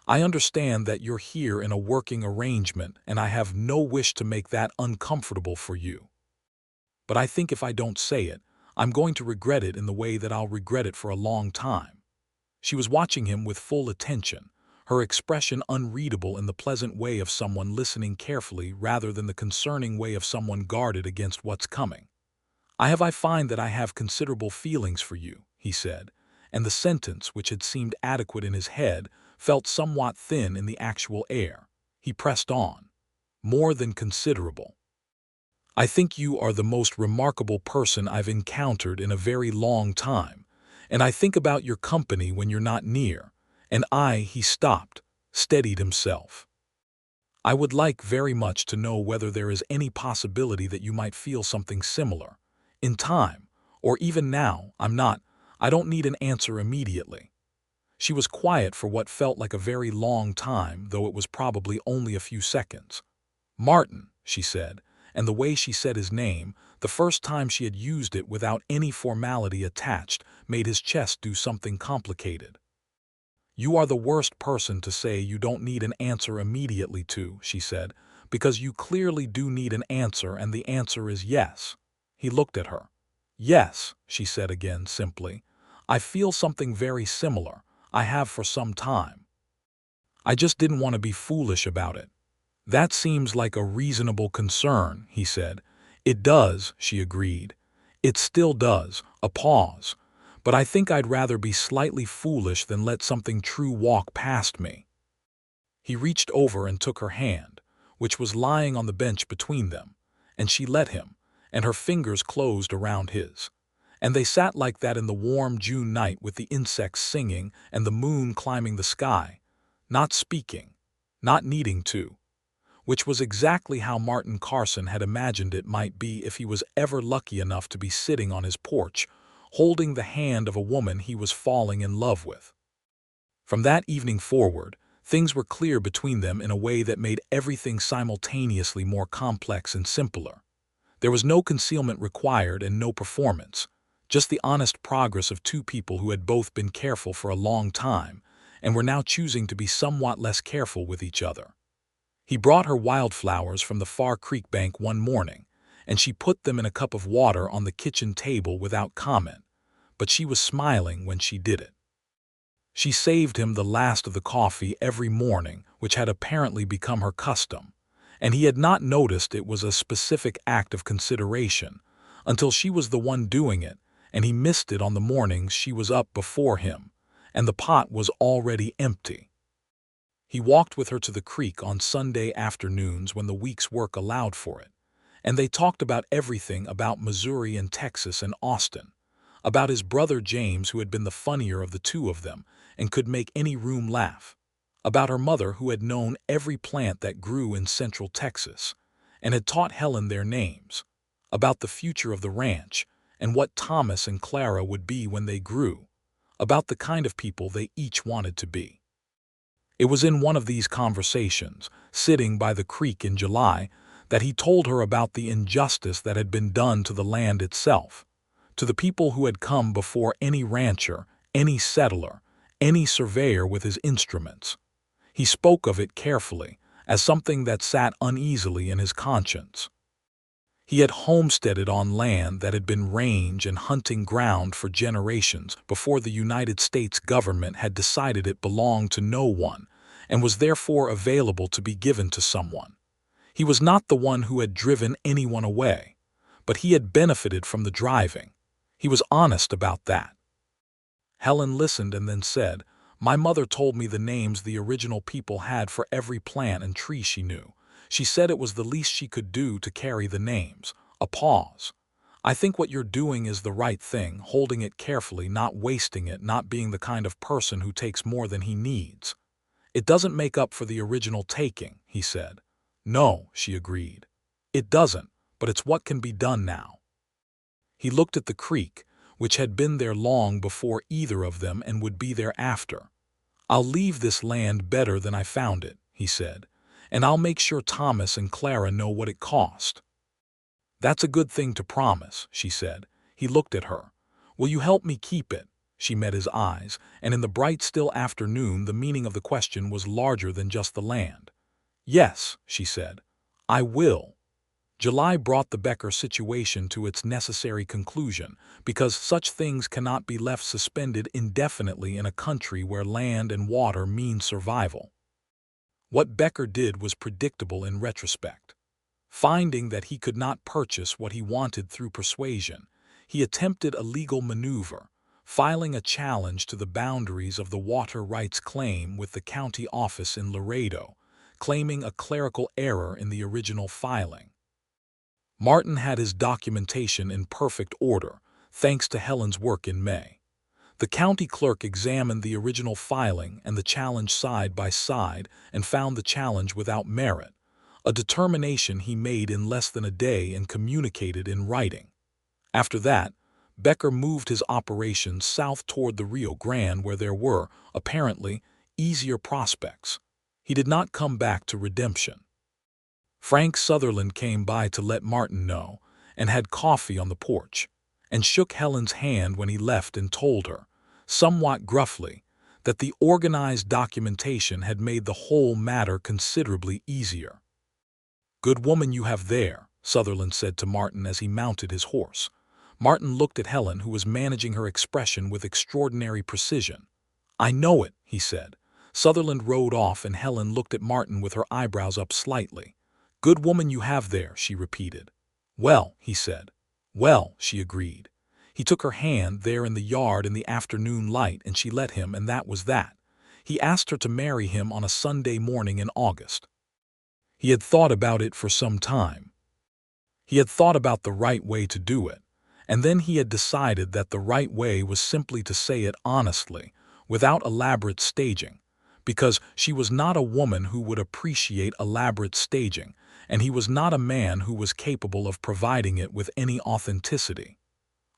I understand that you're here in a working arrangement, and I have no wish to make that uncomfortable for you. But I think if I don't say it, I'm going to regret it in the way that I'll regret it for a long time." She was watching him with full attention, her expression unreadable in the pleasant way of someone listening carefully rather than the concerning way of someone guarded against what's coming. I find that I have considerable feelings for you," he said, and the sentence, which had seemed adequate in his head, felt somewhat thin in the actual air. He pressed on. "More than considerable. I think you are the most remarkable person I've encountered in a very long time, and I think about your company when you're not near, and he stopped, steadied himself. "I would like very much to know whether there is any possibility that you might feel something similar. In time, or even now, I don't need an answer immediately." She was quiet for what felt like a very long time, though it was probably only a few seconds. "Martin," she said, and the way she said his name, the first time she had used it without any formality attached, made his chest do something complicated. "You are the worst person to say you don't need an answer immediately to," she said, "because you clearly do need an answer, and the answer is yes." He looked at her. "Yes," she said again simply. "I feel something very similar. I have for some time. I just didn't want to be foolish about it." "That seems like a reasonable concern," he said. "It does," she agreed. "It still does." A pause. "But I think I'd rather be slightly foolish than let something true walk past me." He reached over and took her hand, which was lying on the bench between them, and she let him, and her fingers closed around his. And they sat like that in the warm June night with the insects singing and the moon climbing the sky, not speaking, not needing to, which was exactly how Martin Carson had imagined it might be if he was ever lucky enough to be sitting on his porch, holding the hand of a woman he was falling in love with. From that evening forward, things were clear between them in a way that made everything simultaneously more complex and simpler. There was no concealment required and no performance, just the honest progress of two people who had both been careful for a long time and were now choosing to be somewhat less careful with each other. He brought her wildflowers from the far creek bank one morning, and she put them in a cup of water on the kitchen table without comment, but she was smiling when she did it. She saved him the last of the coffee every morning, which had apparently become her custom, and he had not noticed it was a specific act of consideration until she was the one doing it, and he missed it on the mornings she was up before him, and the pot was already empty. He walked with her to the creek on Sunday afternoons when the week's work allowed for it, and they talked about everything about Missouri and Texas and Austin, about his brother James, who had been the funnier of the two of them and could make any room laugh, about her mother, who had known every plant that grew in central Texas and had taught Helen their names, about the future of the ranch and what Thomas and Clara would be when they grew, about the kind of people they each wanted to be. It was in one of these conversations, sitting by the creek in July, that he told her about the injustice that had been done to the land itself, to the people who had come before any rancher, any settler, any surveyor with his instruments. He spoke of it carefully, as something that sat uneasily in his conscience. He had homesteaded on land that had been range and hunting ground for generations before the United States government had decided it belonged to no one and was therefore available to be given to someone. He was not the one who had driven anyone away, but he had benefited from the driving. He was honest about that. Helen listened and then said, "My mother told me the names the original people had for every plant and tree she knew. She said it was the least she could do to carry the names." A pause. "I think what you're doing is the right thing, holding it carefully, not wasting it, not being the kind of person who takes more than he needs." "It doesn't make up for the original taking," he said. "No," she agreed. "It doesn't, but it's what can be done now." He looked at the creek, which had been there long before either of them and would be there after. "I'll leave this land better than I found it," he said, "and I'll make sure Thomas and Clara know what it cost." "That's a good thing to promise," she said. He looked at her. "Will you help me keep it?" She met his eyes, and in the bright still afternoon the meaning of the question was larger than just the land. "Yes," she said. "I will." July brought the Becker situation to its necessary conclusion, because such things cannot be left suspended indefinitely in a country where land and water mean survival. What Becker did was predictable in retrospect. Finding that he could not purchase what he wanted through persuasion, he attempted a legal maneuver, filing a challenge to the boundaries of the water rights claim with the county office in Laredo, claiming a clerical error in the original filing. Martin had his documentation in perfect order, thanks to Helen's work in May. The county clerk examined the original filing and the challenge side by side and found the challenge without merit, a determination he made in less than a day and communicated in writing. After that, Becker moved his operations south toward the Rio Grande, where there were, apparently, easier prospects. He did not come back to Redemption. Frank Sutherland came by to let Martin know, and had coffee on the porch, and shook Helen's hand when he left and told her, somewhat gruffly, that the organized documentation had made the whole matter considerably easier. "Good woman you have there," Sutherland said to Martin as he mounted his horse. Martin looked at Helen, who was managing her expression with extraordinary precision. "I know it," he said. Sutherland rode off, and Helen looked at Martin with her eyebrows up slightly. "Good woman you have there," she repeated. "Well," he said. "Well," she agreed. He took her hand there in the yard in the afternoon light, and she let him, and that was that. He asked her to marry him on a Sunday morning in August. He had thought about it for some time. He had thought about the right way to do it, and then he had decided that the right way was simply to say it honestly, without elaborate staging, because she was not a woman who would appreciate elaborate staging, and he was not a man who was capable of providing it with any authenticity.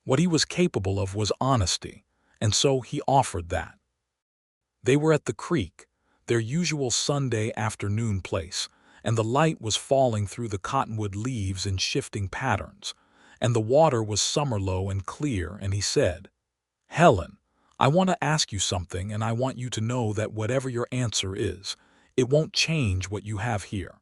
What he was capable of was honesty, and so he offered that. They were at the creek, their usual Sunday afternoon place, and the light was falling through the cottonwood leaves in shifting patterns, and the water was summer-low and clear, and he said, "Helen, I want to ask you something, and I want you to know that whatever your answer is, it won't change what you have here.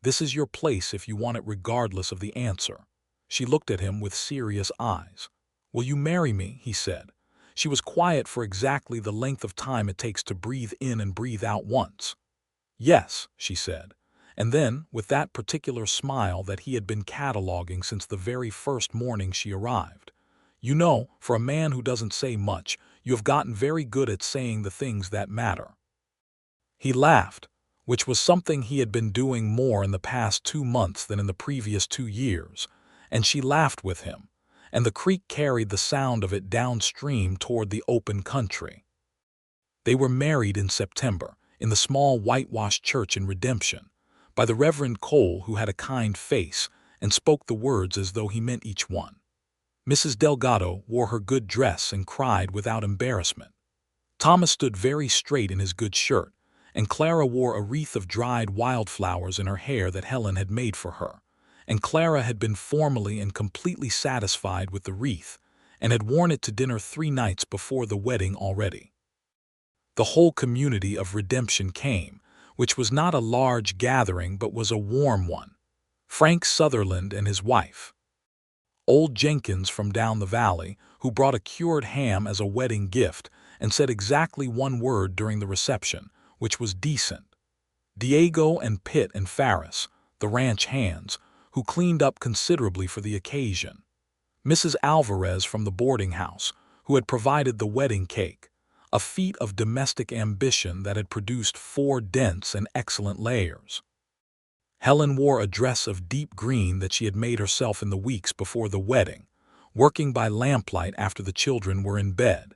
This is your place if you want it regardless of the answer." She looked at him with serious eyes. "Will you marry me?" he said. She was quiet for exactly the length of time it takes to breathe in and breathe out once. "Yes," she said, and then, with that particular smile that he had been cataloging since the very first morning she arrived, "You know, for a man who doesn't say much, you have gotten very good at saying the things that matter." He laughed, which was something he had been doing more in the past 2 months than in the previous 2 years, and she laughed with him, and the creek carried the sound of it downstream toward the open country. They were married in September, in the small whitewashed church in Redemption, by the Reverend Cole, who had a kind face and spoke the words as though he meant each one. Mrs. Delgado wore her good dress and cried without embarrassment. Thomas stood very straight in his good shirt, and Clara wore a wreath of dried wildflowers in her hair that Helen had made for her, and Clara had been formally and completely satisfied with the wreath, and had worn it to dinner 3 nights before the wedding already. The whole community of Redemption came, which was not a large gathering but was a warm one. Frank Sutherland and his wife. Old Jenkins from down the valley, who brought a cured ham as a wedding gift and said exactly one word during the reception, which was decent. Diego and Pitt and Farris, the ranch hands, who cleaned up considerably for the occasion. Mrs. Alvarez from the boarding house, who had provided the wedding cake, a feat of domestic ambition that had produced 4 dense and excellent layers. Helen wore a dress of deep green that she had made herself in the weeks before the wedding, working by lamplight after the children were in bed,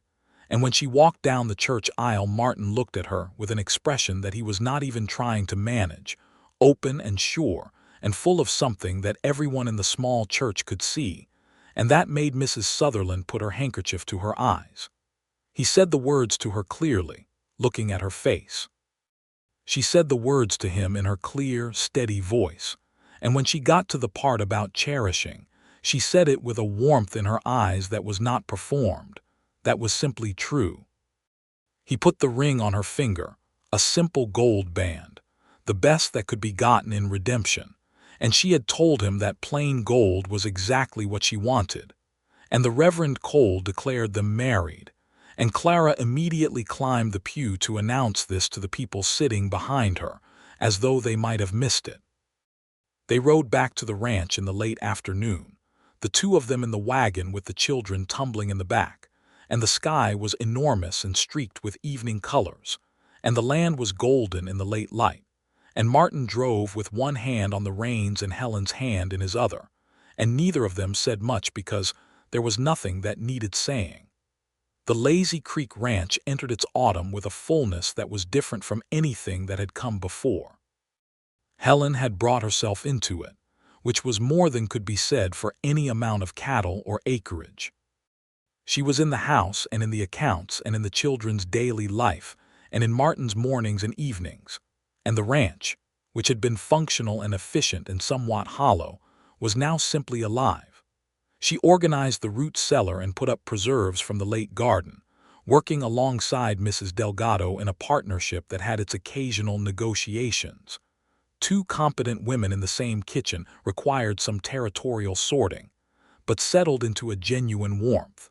and when she walked down the church aisle Martin looked at her with an expression that he was not even trying to manage, open and sure, and full of something that everyone in the small church could see, and that made Mrs. Sutherland put her handkerchief to her eyes. He said the words to her clearly, looking at her face. She said the words to him in her clear, steady voice, and when she got to the part about cherishing, she said it with a warmth in her eyes that was not performed, that was simply true. He put the ring on her finger, a simple gold band, the best that could be gotten in Redemption, and she had told him that plain gold was exactly what she wanted. And the Reverend Cole declared them married, and Clara immediately climbed the pew to announce this to the people sitting behind her, as though they might have missed it. They rode back to the ranch in the late afternoon, the two of them in the wagon with the children tumbling in the back, and the sky was enormous and streaked with evening colors, and the land was golden in the late light, and Martin drove with one hand on the reins and Helen's hand in his other, and neither of them said much because there was nothing that needed saying. The Lazy Creek Ranch entered its autumn with a fullness that was different from anything that had come before. Helen had brought herself into it, which was more than could be said for any amount of cattle or acreage. She was in the house and in the accounts and in the children's daily life and in Martin's mornings and evenings, and the ranch, which had been functional and efficient and somewhat hollow, was now simply alive. She organized the root cellar and put up preserves from the late garden, working alongside Mrs. Delgado in a partnership that had its occasional negotiations. Two competent women in the same kitchen required some territorial sorting, but settled into a genuine warmth.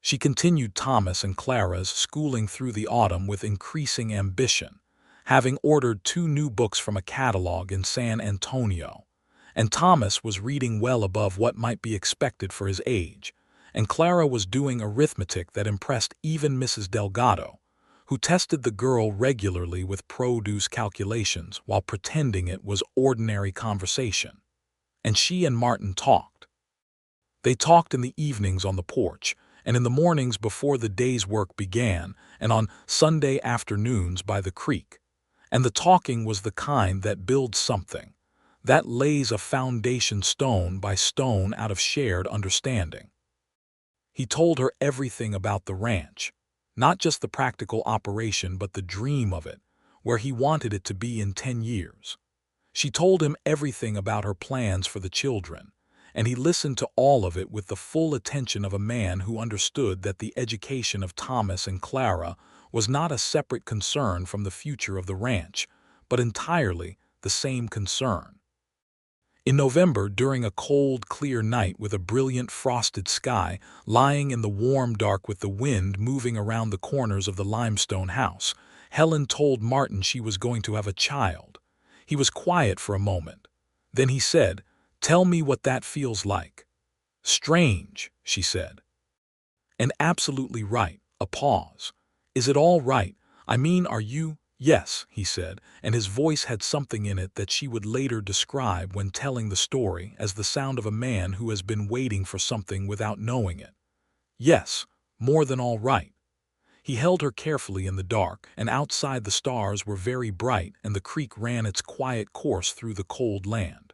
She continued Thomas and Clara's schooling through the autumn with increasing ambition, having ordered 2 new books from a catalog in San Antonio. And Thomas was reading well above what might be expected for his age, and Clara was doing arithmetic that impressed even Mrs. Delgado, who tested the girl regularly with produce calculations while pretending it was ordinary conversation. And she and Martin talked. They talked in the evenings on the porch, and in the mornings before the day's work began, and on Sunday afternoons by the creek. And the talking was the kind that builds something, that lays a foundation stone by stone out of shared understanding. He told her everything about the ranch, not just the practical operation but the dream of it, where he wanted it to be in 10 years. She told him everything about her plans for the children, and he listened to all of it with the full attention of a man who understood that the education of Thomas and Clara was not a separate concern from the future of the ranch, but entirely the same concern. In November, during a cold, clear night with a brilliant frosted sky, lying in the warm dark with the wind moving around the corners of the limestone house, Helen told Martin she was going to have a child. He was quiet for a moment. Then he said, "Tell me what that feels like." "Strange," she said. "And absolutely right." A pause. "Is it all right? I mean, are you—" "Yes," he said, and his voice had something in it that she would later describe when telling the story as the sound of a man who has been waiting for something without knowing it. "Yes, more than all right." He held her carefully in the dark, and outside the stars were very bright and the creek ran its quiet course through the cold land.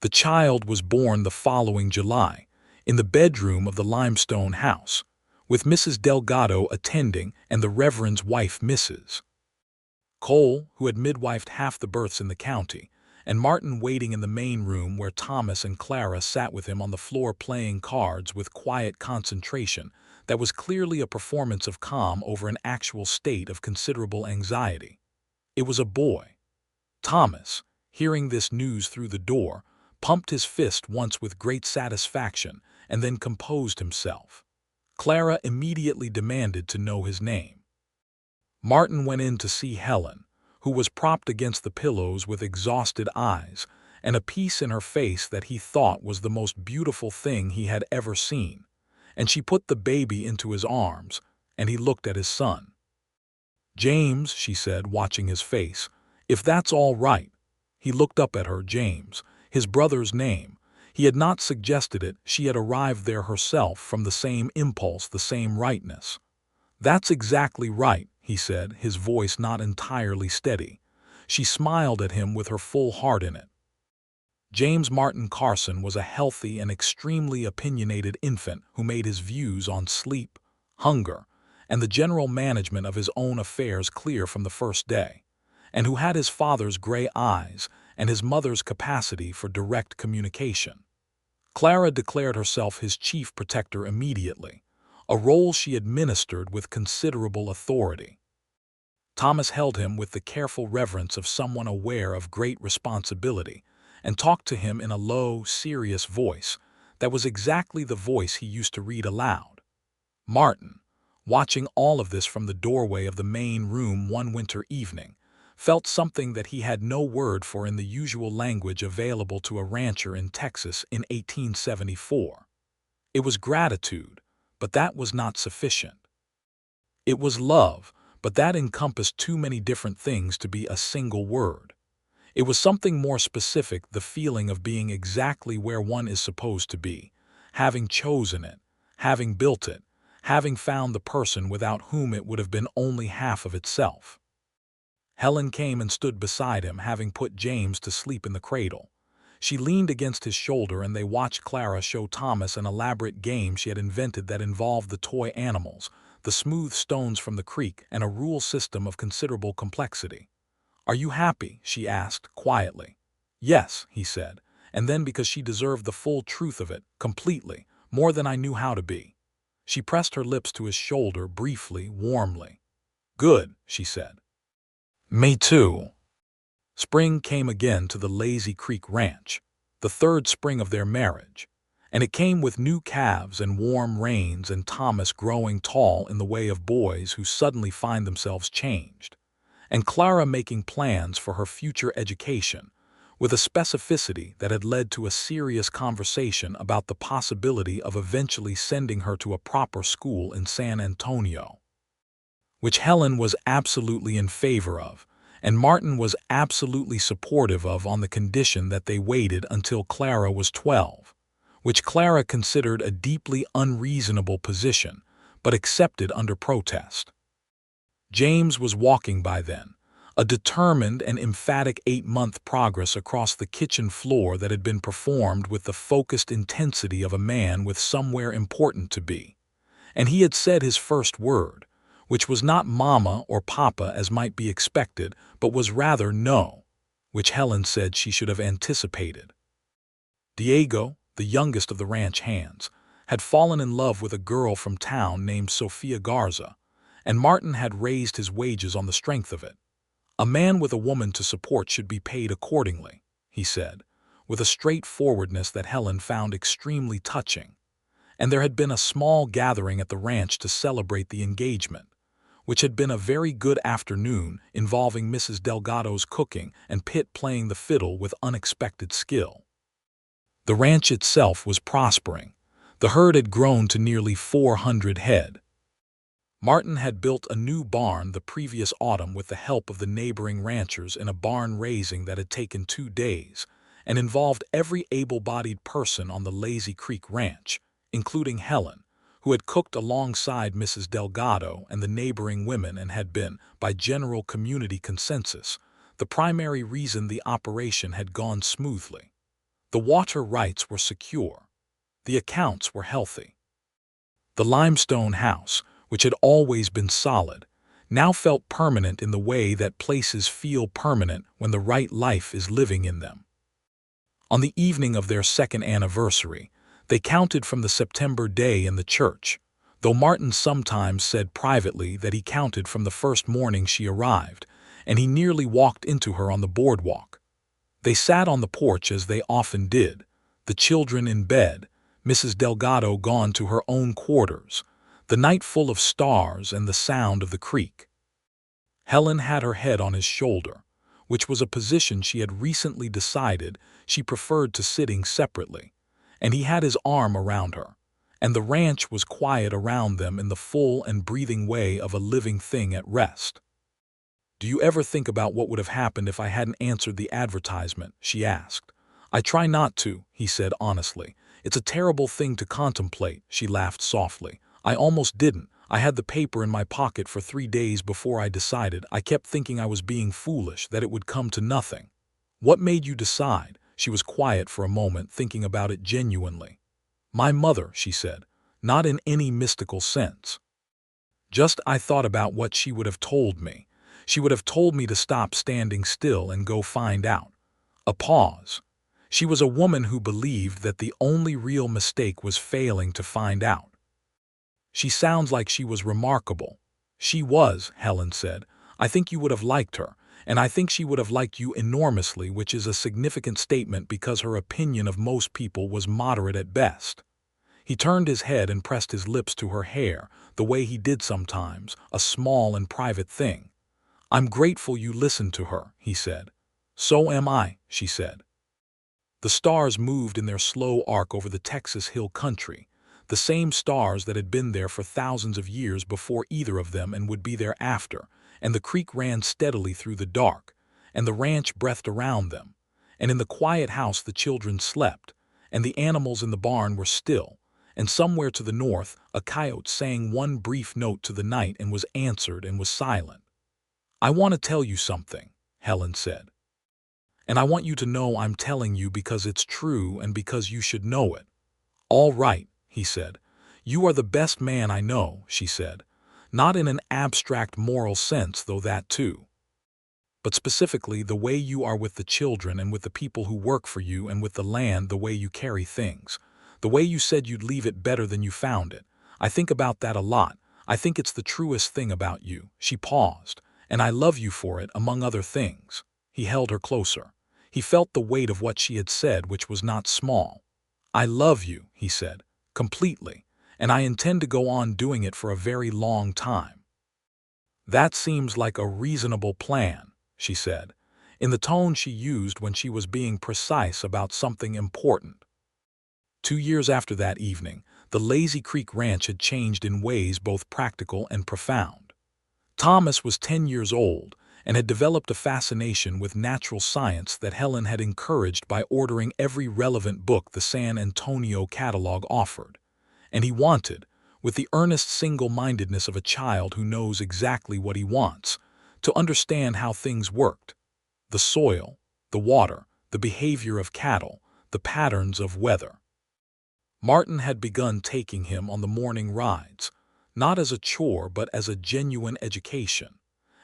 The child was born the following July, in the bedroom of the limestone house, with Mrs. Delgado attending and the Reverend's wife, Mrs. Cole, who had midwifed half the births in the county, and Martin waiting in the main room where Thomas and Clara sat with him on the floor playing cards with quiet concentration that was clearly a performance of calm over an actual state of considerable anxiety. It was a boy. Thomas, hearing this news through the door, pumped his fist once with great satisfaction and then composed himself. Clara immediately demanded to know his name. Martin went in to see Helen, who was propped against the pillows with exhausted eyes and a peace in her face that he thought was the most beautiful thing he had ever seen, and she put the baby into his arms, and he looked at his son. "James," she said, watching his face, "if that's all right." He looked up at her. James, his brother's name. He had not suggested it, she had arrived there herself from the same impulse, the same rightness. "That's exactly right," he said, his voice not entirely steady. She smiled at him with her full heart in it. James Martin Carson was a healthy and extremely opinionated infant who made his views on sleep, hunger, and the general management of his own affairs clear from the first day, and who had his father's gray eyes and his mother's capacity for direct communication. Clara declared herself his chief protector immediately, a role she administered with considerable authority. Thomas held him with the careful reverence of someone aware of great responsibility, and talked to him in a low, serious voice that was exactly the voice he used to read aloud. Martin, watching all of this from the doorway of the main room one winter evening, felt something that he had no word for in the usual language available to a rancher in Texas in 1874. It was gratitude, but that was not sufficient. It was love, but that encompassed too many different things to be a single word. It was something more specific, the feeling of being exactly where one is supposed to be, having chosen it, having built it, having found the person without whom it would have been only half of itself. Helen came and stood beside him, having put James to sleep in the cradle. She leaned against his shoulder and they watched Clara show Thomas an elaborate game she had invented that involved the toy animals, the smooth stones from the creek, and a rule system of considerable complexity. "Are you happy?" she asked, quietly. "Yes," he said, and then because she deserved the full truth of it, completely, more than I knew how to be. She pressed her lips to his shoulder briefly, warmly. "Good," she said. "Me too." Spring came again to the Lazy Creek Ranch, the third spring of their marriage, and it came with new calves and warm rains and Thomas growing tall in the way of boys who suddenly find themselves changed, and Clara making plans for her future education, with a specificity that had led to a serious conversation about the possibility of eventually sending her to a proper school in San Antonio, which Helen was absolutely in favor of, and Martin was absolutely supportive of on the condition that they waited until Clara was 12, which Clara considered a deeply unreasonable position, but accepted under protest. James was walking by then, a determined and emphatic 8-month progress across the kitchen floor that had been performed with the focused intensity of a man with somewhere important to be. And he had said his first word, which was not mama or papa as might be expected, but was rather no, which Helen said she should have anticipated. Diego, the youngest of the ranch hands, had fallen in love with a girl from town named Sofia Garza, and Martin had raised his wages on the strength of it. "A man with a woman to support should be paid accordingly," he said, with a straightforwardness that Helen found extremely touching. And there had been a small gathering at the ranch to celebrate the engagement, which had been a very good afternoon involving Mrs. Delgado's cooking and Pitt playing the fiddle with unexpected skill. The ranch itself was prospering. The herd had grown to nearly 400 head. Martin had built a new barn the previous autumn with the help of the neighboring ranchers in a barn raising that had taken 2 days and involved every able-bodied person on the Lazy Creek Ranch, including Helen, who had cooked alongside Mrs. Delgado and the neighboring women and had been, by general community consensus, the primary reason the operation had gone smoothly. The water rights were secure. The accounts were healthy. The limestone house, which had always been solid, now felt permanent in the way that places feel permanent when the right life is living in them. On the evening of their second anniversary, they counted from the September day in the church, though Martin sometimes said privately that he counted from the first morning she arrived, and he nearly walked into her on the boardwalk. They sat on the porch as they often did, the children in bed, Mrs. Delgado gone to her own quarters, the night full of stars and the sound of the creek. Helen had her head on his shoulder, which was a position she had recently decided she preferred to sitting separately, and he had his arm around her, and the ranch was quiet around them in the full and breathing way of a living thing at rest. "Do you ever think about what would have happened if I hadn't answered the advertisement?" she asked. "I try not to," he said honestly. "It's a terrible thing to contemplate," she laughed softly. "I almost didn't. I had the paper in my pocket for 3 days before I decided. I kept thinking I was being foolish, that it would come to nothing." "What made you decide?" She was quiet for a moment, thinking about it genuinely. "My mother," she said, "not in any mystical sense. Just I thought about what she would have told me. She would have told me to stop standing still and go find out." A pause. She was a woman who believed that the only real mistake was failing to find out. "She sounds like she was remarkable." "She was," Helen said. "I think you would have liked her, And I think she would have liked you enormously, which is a significant statement because her opinion of most people was moderate at best. He turned his head and pressed his lips to her hair, the way he did sometimes, a small and private thing. I'm grateful you listened to her, he said. So am I, she said. The stars moved in their slow arc over the Texas hill country, the same stars that had been there for thousands of years before either of them and would be there after, and the creek ran steadily through the dark, and the ranch breathed around them, and in the quiet house the children slept, and the animals in the barn were still, and somewhere to the north a coyote sang one brief note to the night and was answered and was silent. I want to tell you something, Helen said. And I want you to know I'm telling you because it's true and because you should know it. All right, he said. You are the best man I know, she said. Not in an abstract moral sense, though that too. But specifically the way you are with the children and with the people who work for you and with the land, the way you carry things. The way you said you'd leave it better than you found it. I think about that a lot. I think it's the truest thing about you. She paused. And I love you for it, among other things. He held her closer. He felt the weight of what she had said, which was not small. I love you, he said, completely, and I intend to go on doing it for a very long time. That seems like a reasonable plan, she said, in the tone she used when she was being precise about something important. 2 years after that evening, the Lazy Creek Ranch had changed in ways both practical and profound. Thomas was 10 years old and had developed a fascination with natural science that Helen had encouraged by ordering every relevant book the San Antonio catalog offered. And he wanted, with the earnest single-mindedness of a child who knows exactly what he wants, to understand how things worked: the soil, the water, the behavior of cattle, the patterns of weather. Martin had begun taking him on the morning rides, not as a chore but as a genuine education,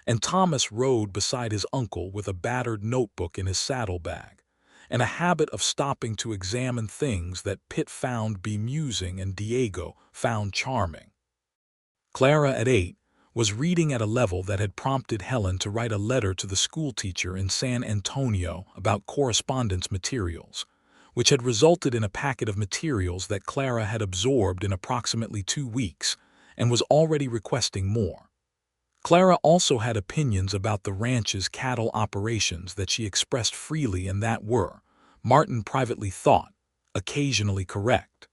and Thomas rode beside his uncle with a battered notebook in his saddlebag, and a habit of stopping to examine things that Pitt found bemusing and Diego found charming. Clara, at 8, was reading at a level that had prompted Helen to write a letter to the schoolteacher in San Antonio about correspondence materials, which had resulted in a packet of materials that Clara had absorbed in approximately 2 weeks and was already requesting more. Clara also had opinions about the ranch's cattle operations that she expressed freely and that were, Martin privately thought, occasionally correct.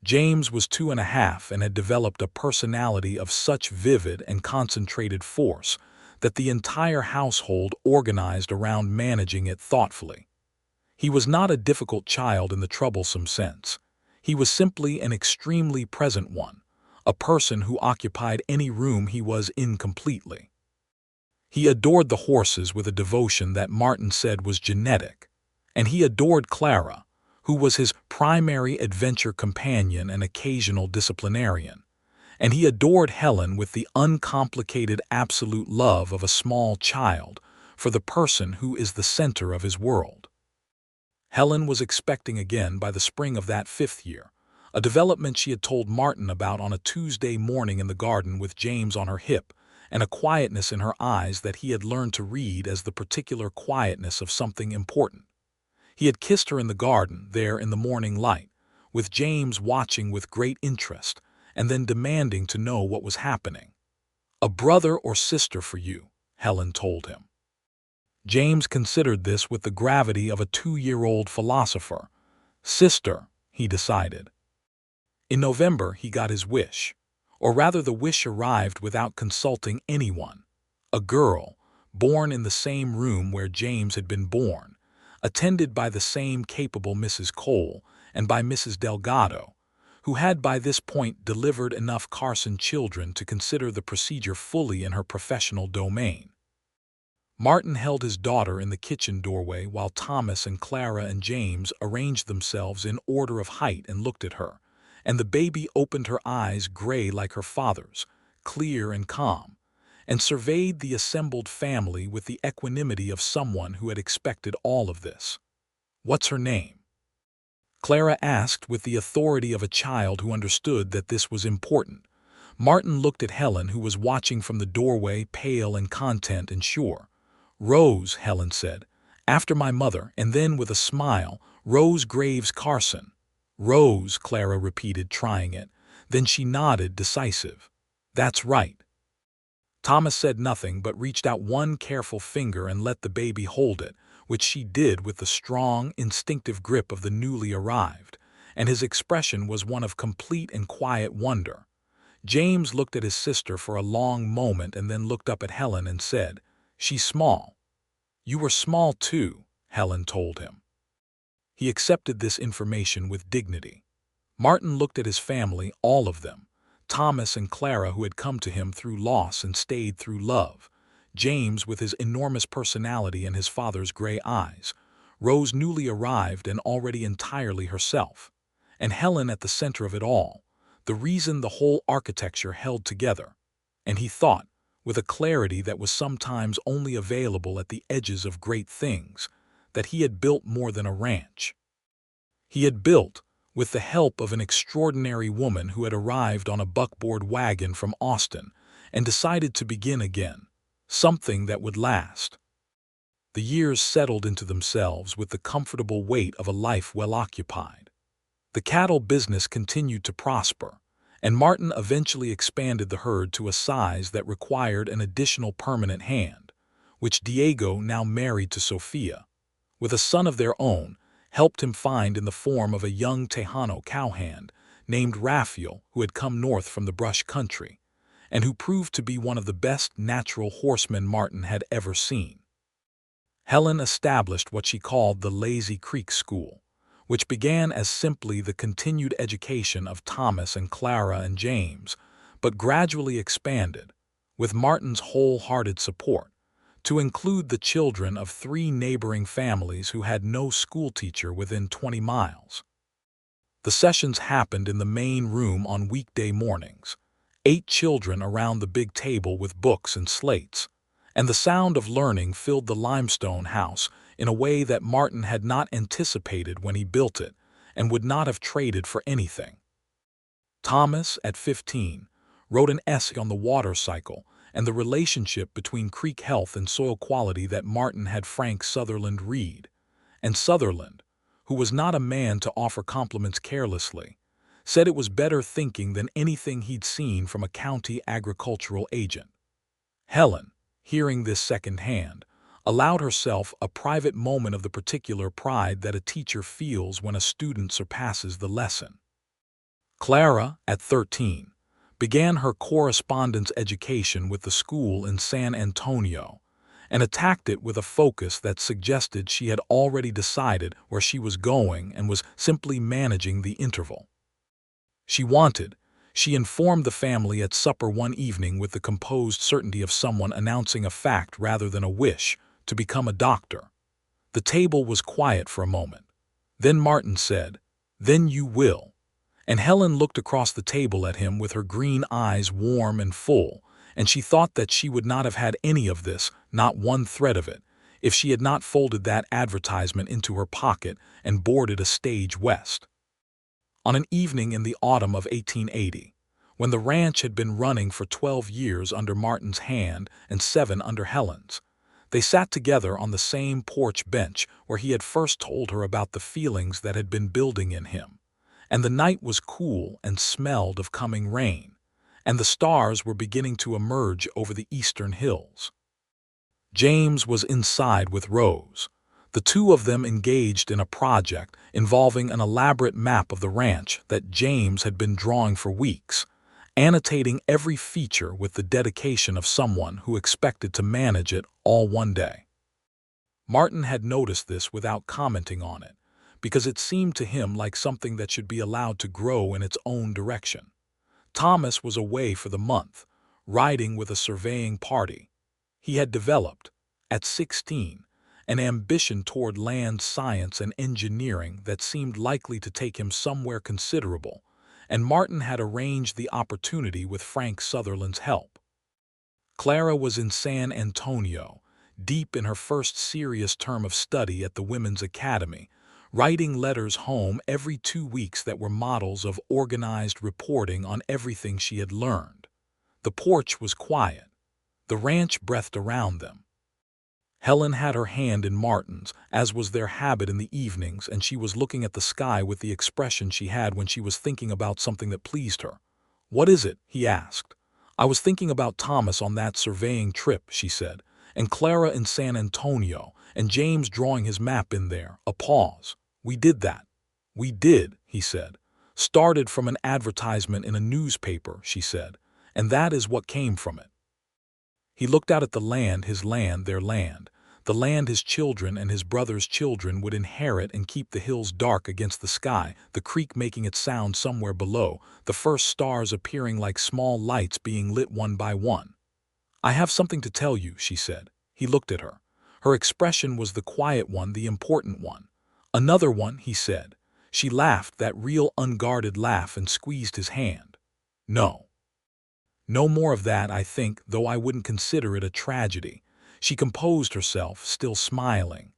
James was 2.5 and had developed a personality of such vivid and concentrated force that the entire household organized around managing it thoughtfully. He was not a difficult child in the troublesome sense. He was simply an extremely present one, a person who occupied any room he was in completely. He adored the horses with a devotion that Martin said was genetic, and he adored Clara, who was his primary adventure companion and occasional disciplinarian, and he adored Helen with the uncomplicated absolute love of a small child for the person who is the center of his world. Helen was expecting again by the spring of that 5th year, a development she had told Martin about on a Tuesday morning in the garden with James on her hip, and a quietness in her eyes that he had learned to read as the particular quietness of something important. He had kissed her in the garden, there in the morning light, with James watching with great interest, and then demanding to know what was happening. "A brother or sister for you," Helen told him. James considered this with the gravity of a 2-year-old philosopher. "Sister," he decided. In November he got his wish, or rather the wish arrived without consulting anyone. A girl, born in the same room where James had been born, attended by the same capable Mrs. Cole and by Mrs. Delgado, who had by this point delivered enough Carson children to consider the procedure fully in her professional domain. Martin held his daughter in the kitchen doorway while Thomas and Clara and James arranged themselves in order of height and looked at her, and the baby opened her eyes gray like her father's, clear and calm, and surveyed the assembled family with the equanimity of someone who had expected all of this. "What's her name?" Clara asked with the authority of a child who understood that this was important. Martin looked at Helen, who was watching from the doorway, pale and content and sure. "Rose," Helen said, "after my mother," and then with a smile, "Rose Graves Carson." "Rose," Clara repeated, trying it. Then she nodded, decisive. "That's right." Thomas said nothing but reached out one careful finger and let the baby hold it, which she did with the strong, instinctive grip of the newly arrived, and his expression was one of complete and quiet wonder. James looked at his sister for a long moment and then looked up at Helen and said, "She's small." "You were small too," Helen told him. He accepted this information with dignity. Martin looked at his family, all of them. Thomas and Clara, who had come to him through loss and stayed through love. James with his enormous personality and his father's gray eyes. Rose newly arrived and already entirely herself. And Helen at the center of it all, the reason the whole architecture held together. And he thought, with a clarity that was sometimes only available at the edges of great things, that he had built more than a ranch. He had built, with the help of an extraordinary woman who had arrived on a buckboard wagon from Austin and decided to begin again, something that would last. The years settled into themselves with the comfortable weight of a life well occupied. The cattle business continued to prosper, and Martin eventually expanded the herd to a size that required an additional permanent hand, which Diego, now married to Sophia, with a son of their own, helped him find in the form of a young Tejano cowhand named Raphael, who had come north from the brush country, and who proved to be one of the best natural horsemen Martin had ever seen. Helen established what she called the Lazy Creek School, which began as simply the continued education of Thomas and Clara and James, but gradually expanded, with Martin's wholehearted support, to include the children of 3 neighboring families who had no schoolteacher within 20 miles. The sessions happened in the main room on weekday mornings, 8 children around the big table with books and slates, and the sound of learning filled the limestone house in a way that Martin had not anticipated when he built it and would not have traded for anything. Thomas, at 15, wrote an essay on the water cycle and the relationship between creek health and soil quality that Martin had Frank Sutherland read, and Sutherland, who was not a man to offer compliments carelessly, said it was better thinking than anything he'd seen from a county agricultural agent. Helen, hearing this secondhand, allowed herself a private moment of the particular pride that a teacher feels when a student surpasses the lesson. Clara, at 13, began her correspondence education with the school in San Antonio and attacked it with a focus that suggested she had already decided where she was going and was simply managing the interval. She informed the family at supper one evening with the composed certainty of someone announcing a fact rather than a wish, to become a doctor. The table was quiet for a moment. Then Martin said, "Then you will." And Helen looked across the table at him with her green eyes warm and full, and she thought that she would not have had any of this, not one thread of it, if she had not folded that advertisement into her pocket and boarded a stage west. On an evening in the autumn of 1880, when the ranch had been running for 12 years under Martin's hand and 7 under Helen's, they sat together on the same porch bench where he had first told her about the feelings that had been building in him. And the night was cool and smelled of coming rain, and the stars were beginning to emerge over the eastern hills. James was inside with Rose, the 2 of them engaged in a project involving an elaborate map of the ranch that James had been drawing for weeks, annotating every feature with the dedication of someone who expected to manage it all one day. Martin had noticed this without commenting on it, because it seemed to him like something that should be allowed to grow in its own direction. Thomas was away for the month, riding with a surveying party. He had developed, at 16, an ambition toward land science and engineering that seemed likely to take him somewhere considerable, and Martin had arranged the opportunity with Frank Sutherland's help. Clara was in San Antonio, deep in her first serious term of study at the Women's Academy, writing letters home every 2 weeks that were models of organized reporting on everything she had learned. The porch was quiet. The ranch breathed around them. Helen had her hand in Martin's, as was their habit in the evenings, and she was looking at the sky with the expression she had when she was thinking about something that pleased her. "What is it?" he asked. "I was thinking about Thomas on that surveying trip," she said, "and Clara in San Antonio, and James drawing his map in there." A pause. "We did that." "We did," he said. "Started from an advertisement in a newspaper," she said, "and that is what came from it." He looked out at the land, his land, their land, the land his children and his brother's children would inherit and keep the hills dark against the sky, the creek making its sound somewhere below, the first stars appearing like small lights being lit one by one. "I have something to tell you," she said. He looked at her. Her expression was the quiet one, the important one. "Another one," he said. She laughed, that real unguarded laugh, and squeezed his hand. "No. No more of that, I think, though I wouldn't consider it a tragedy." She composed herself, still smiling.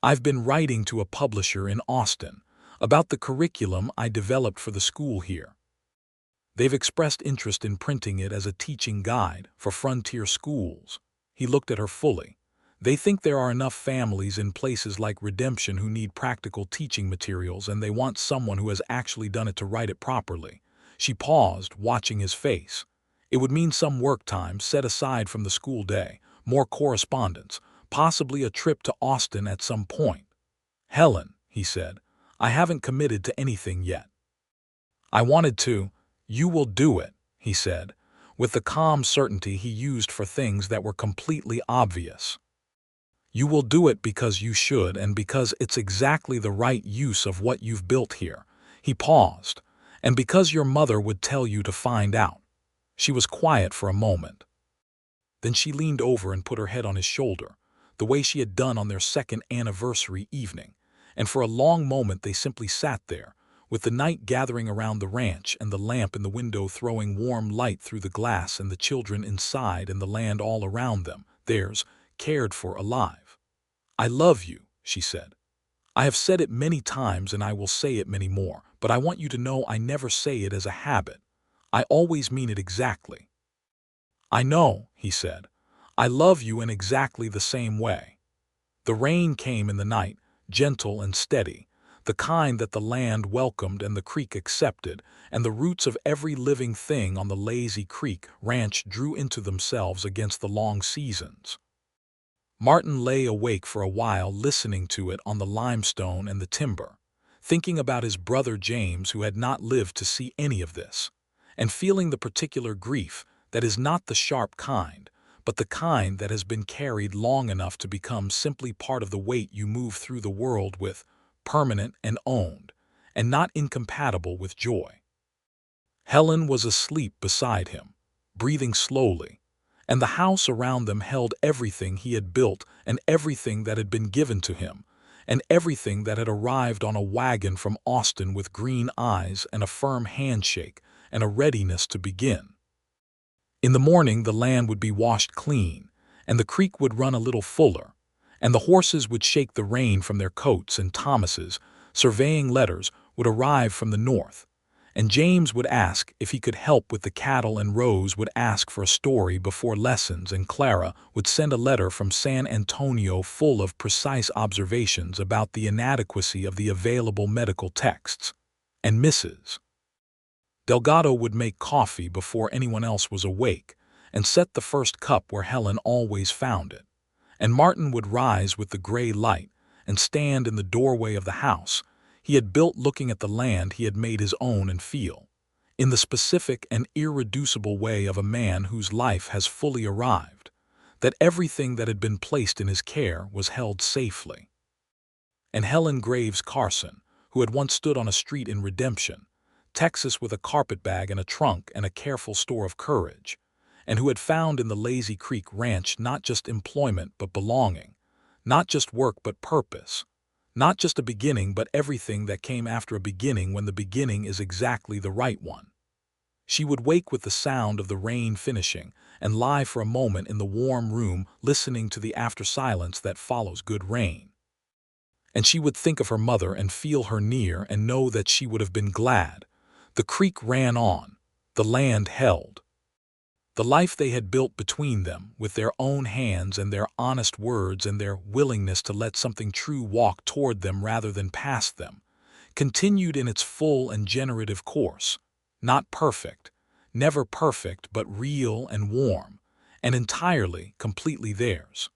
"I've been writing to a publisher in Austin about the curriculum I developed for the school here. They've expressed interest in printing it as a teaching guide for frontier schools." He looked at her fully. "They think there are enough families in places like Redemption who need practical teaching materials, and they want someone who has actually done it to write it properly." She paused, watching his face. "It would mean some work time set aside from the school day, more correspondence, possibly a trip to Austin at some point." "Helen," he said, "I haven't committed to anything yet." "I wanted to." "You will do it," he said, with the calm certainty he used for things that were completely obvious. "You will do it because you should, and because it's exactly the right use of what you've built here." He paused. "And because your mother would tell you to find out." She was quiet for a moment. Then she leaned over and put her head on his shoulder, the way she had done on their second anniversary evening, and for a long moment they simply sat there, with the night gathering around the ranch and the lamp in the window throwing warm light through the glass, and the children inside and the land all around them, theirs, cared for, alive. "I love you," she said. "I have said it many times and I will say it many more, but I want you to know I never say it as a habit. I always mean it exactly." "I know," he said. "I love you in exactly the same way." The rain came in the night, gentle and steady, the kind that the land welcomed and the creek accepted, and the roots of every living thing on the lazy creek ranch drew into themselves against the long seasons. Martin lay awake for a while, listening to it on the limestone and the timber, thinking about his brother James, who had not lived to see any of this, and feeling the particular grief that is not the sharp kind, but the kind that has been carried long enough to become simply part of the weight you move through the world with, permanent and owned, and not incompatible with joy. Helen was asleep beside him, breathing slowly, and the house around them held everything he had built and everything that had been given to him, and everything that had arrived on a wagon from Austin with green eyes and a firm handshake and a readiness to begin. In the morning the land would be washed clean, and the creek would run a little fuller, and the horses would shake the rain from their coats, and Thomas's surveying letters would arrive from the north, and James would ask if he could help with the cattle, and Rose would ask for a story before lessons, and Clara would send a letter from San Antonio full of precise observations about the inadequacy of the available medical texts, and Mrs. Delgado would make coffee before anyone else was awake, and set the first cup where Helen always found it, and Martin would rise with the gray light and stand in the doorway of the house he had built, looking at the land he had made his own, and feel, in the specific and irreducible way of a man whose life has fully arrived, that everything that had been placed in his care was held safely. And Helen Graves Carson, who had once stood on a street in Redemption, Texas, with a carpetbag and a trunk and a careful store of courage, and who had found in the Lazy Creek Ranch not just employment but belonging, not just work but purpose, not just a beginning but everything that came after a beginning when the beginning is exactly the right one. She would wake with the sound of the rain finishing and lie for a moment in the warm room listening to the after silence that follows good rain. And she would think of her mother and feel her near and know that she would have been glad. The creek ran on, the land held. The life they had built between them, with their own hands and their honest words and their willingness to let something true walk toward them rather than past them, continued in its full and generative course. Not perfect, never perfect, but real and warm, and entirely, completely theirs.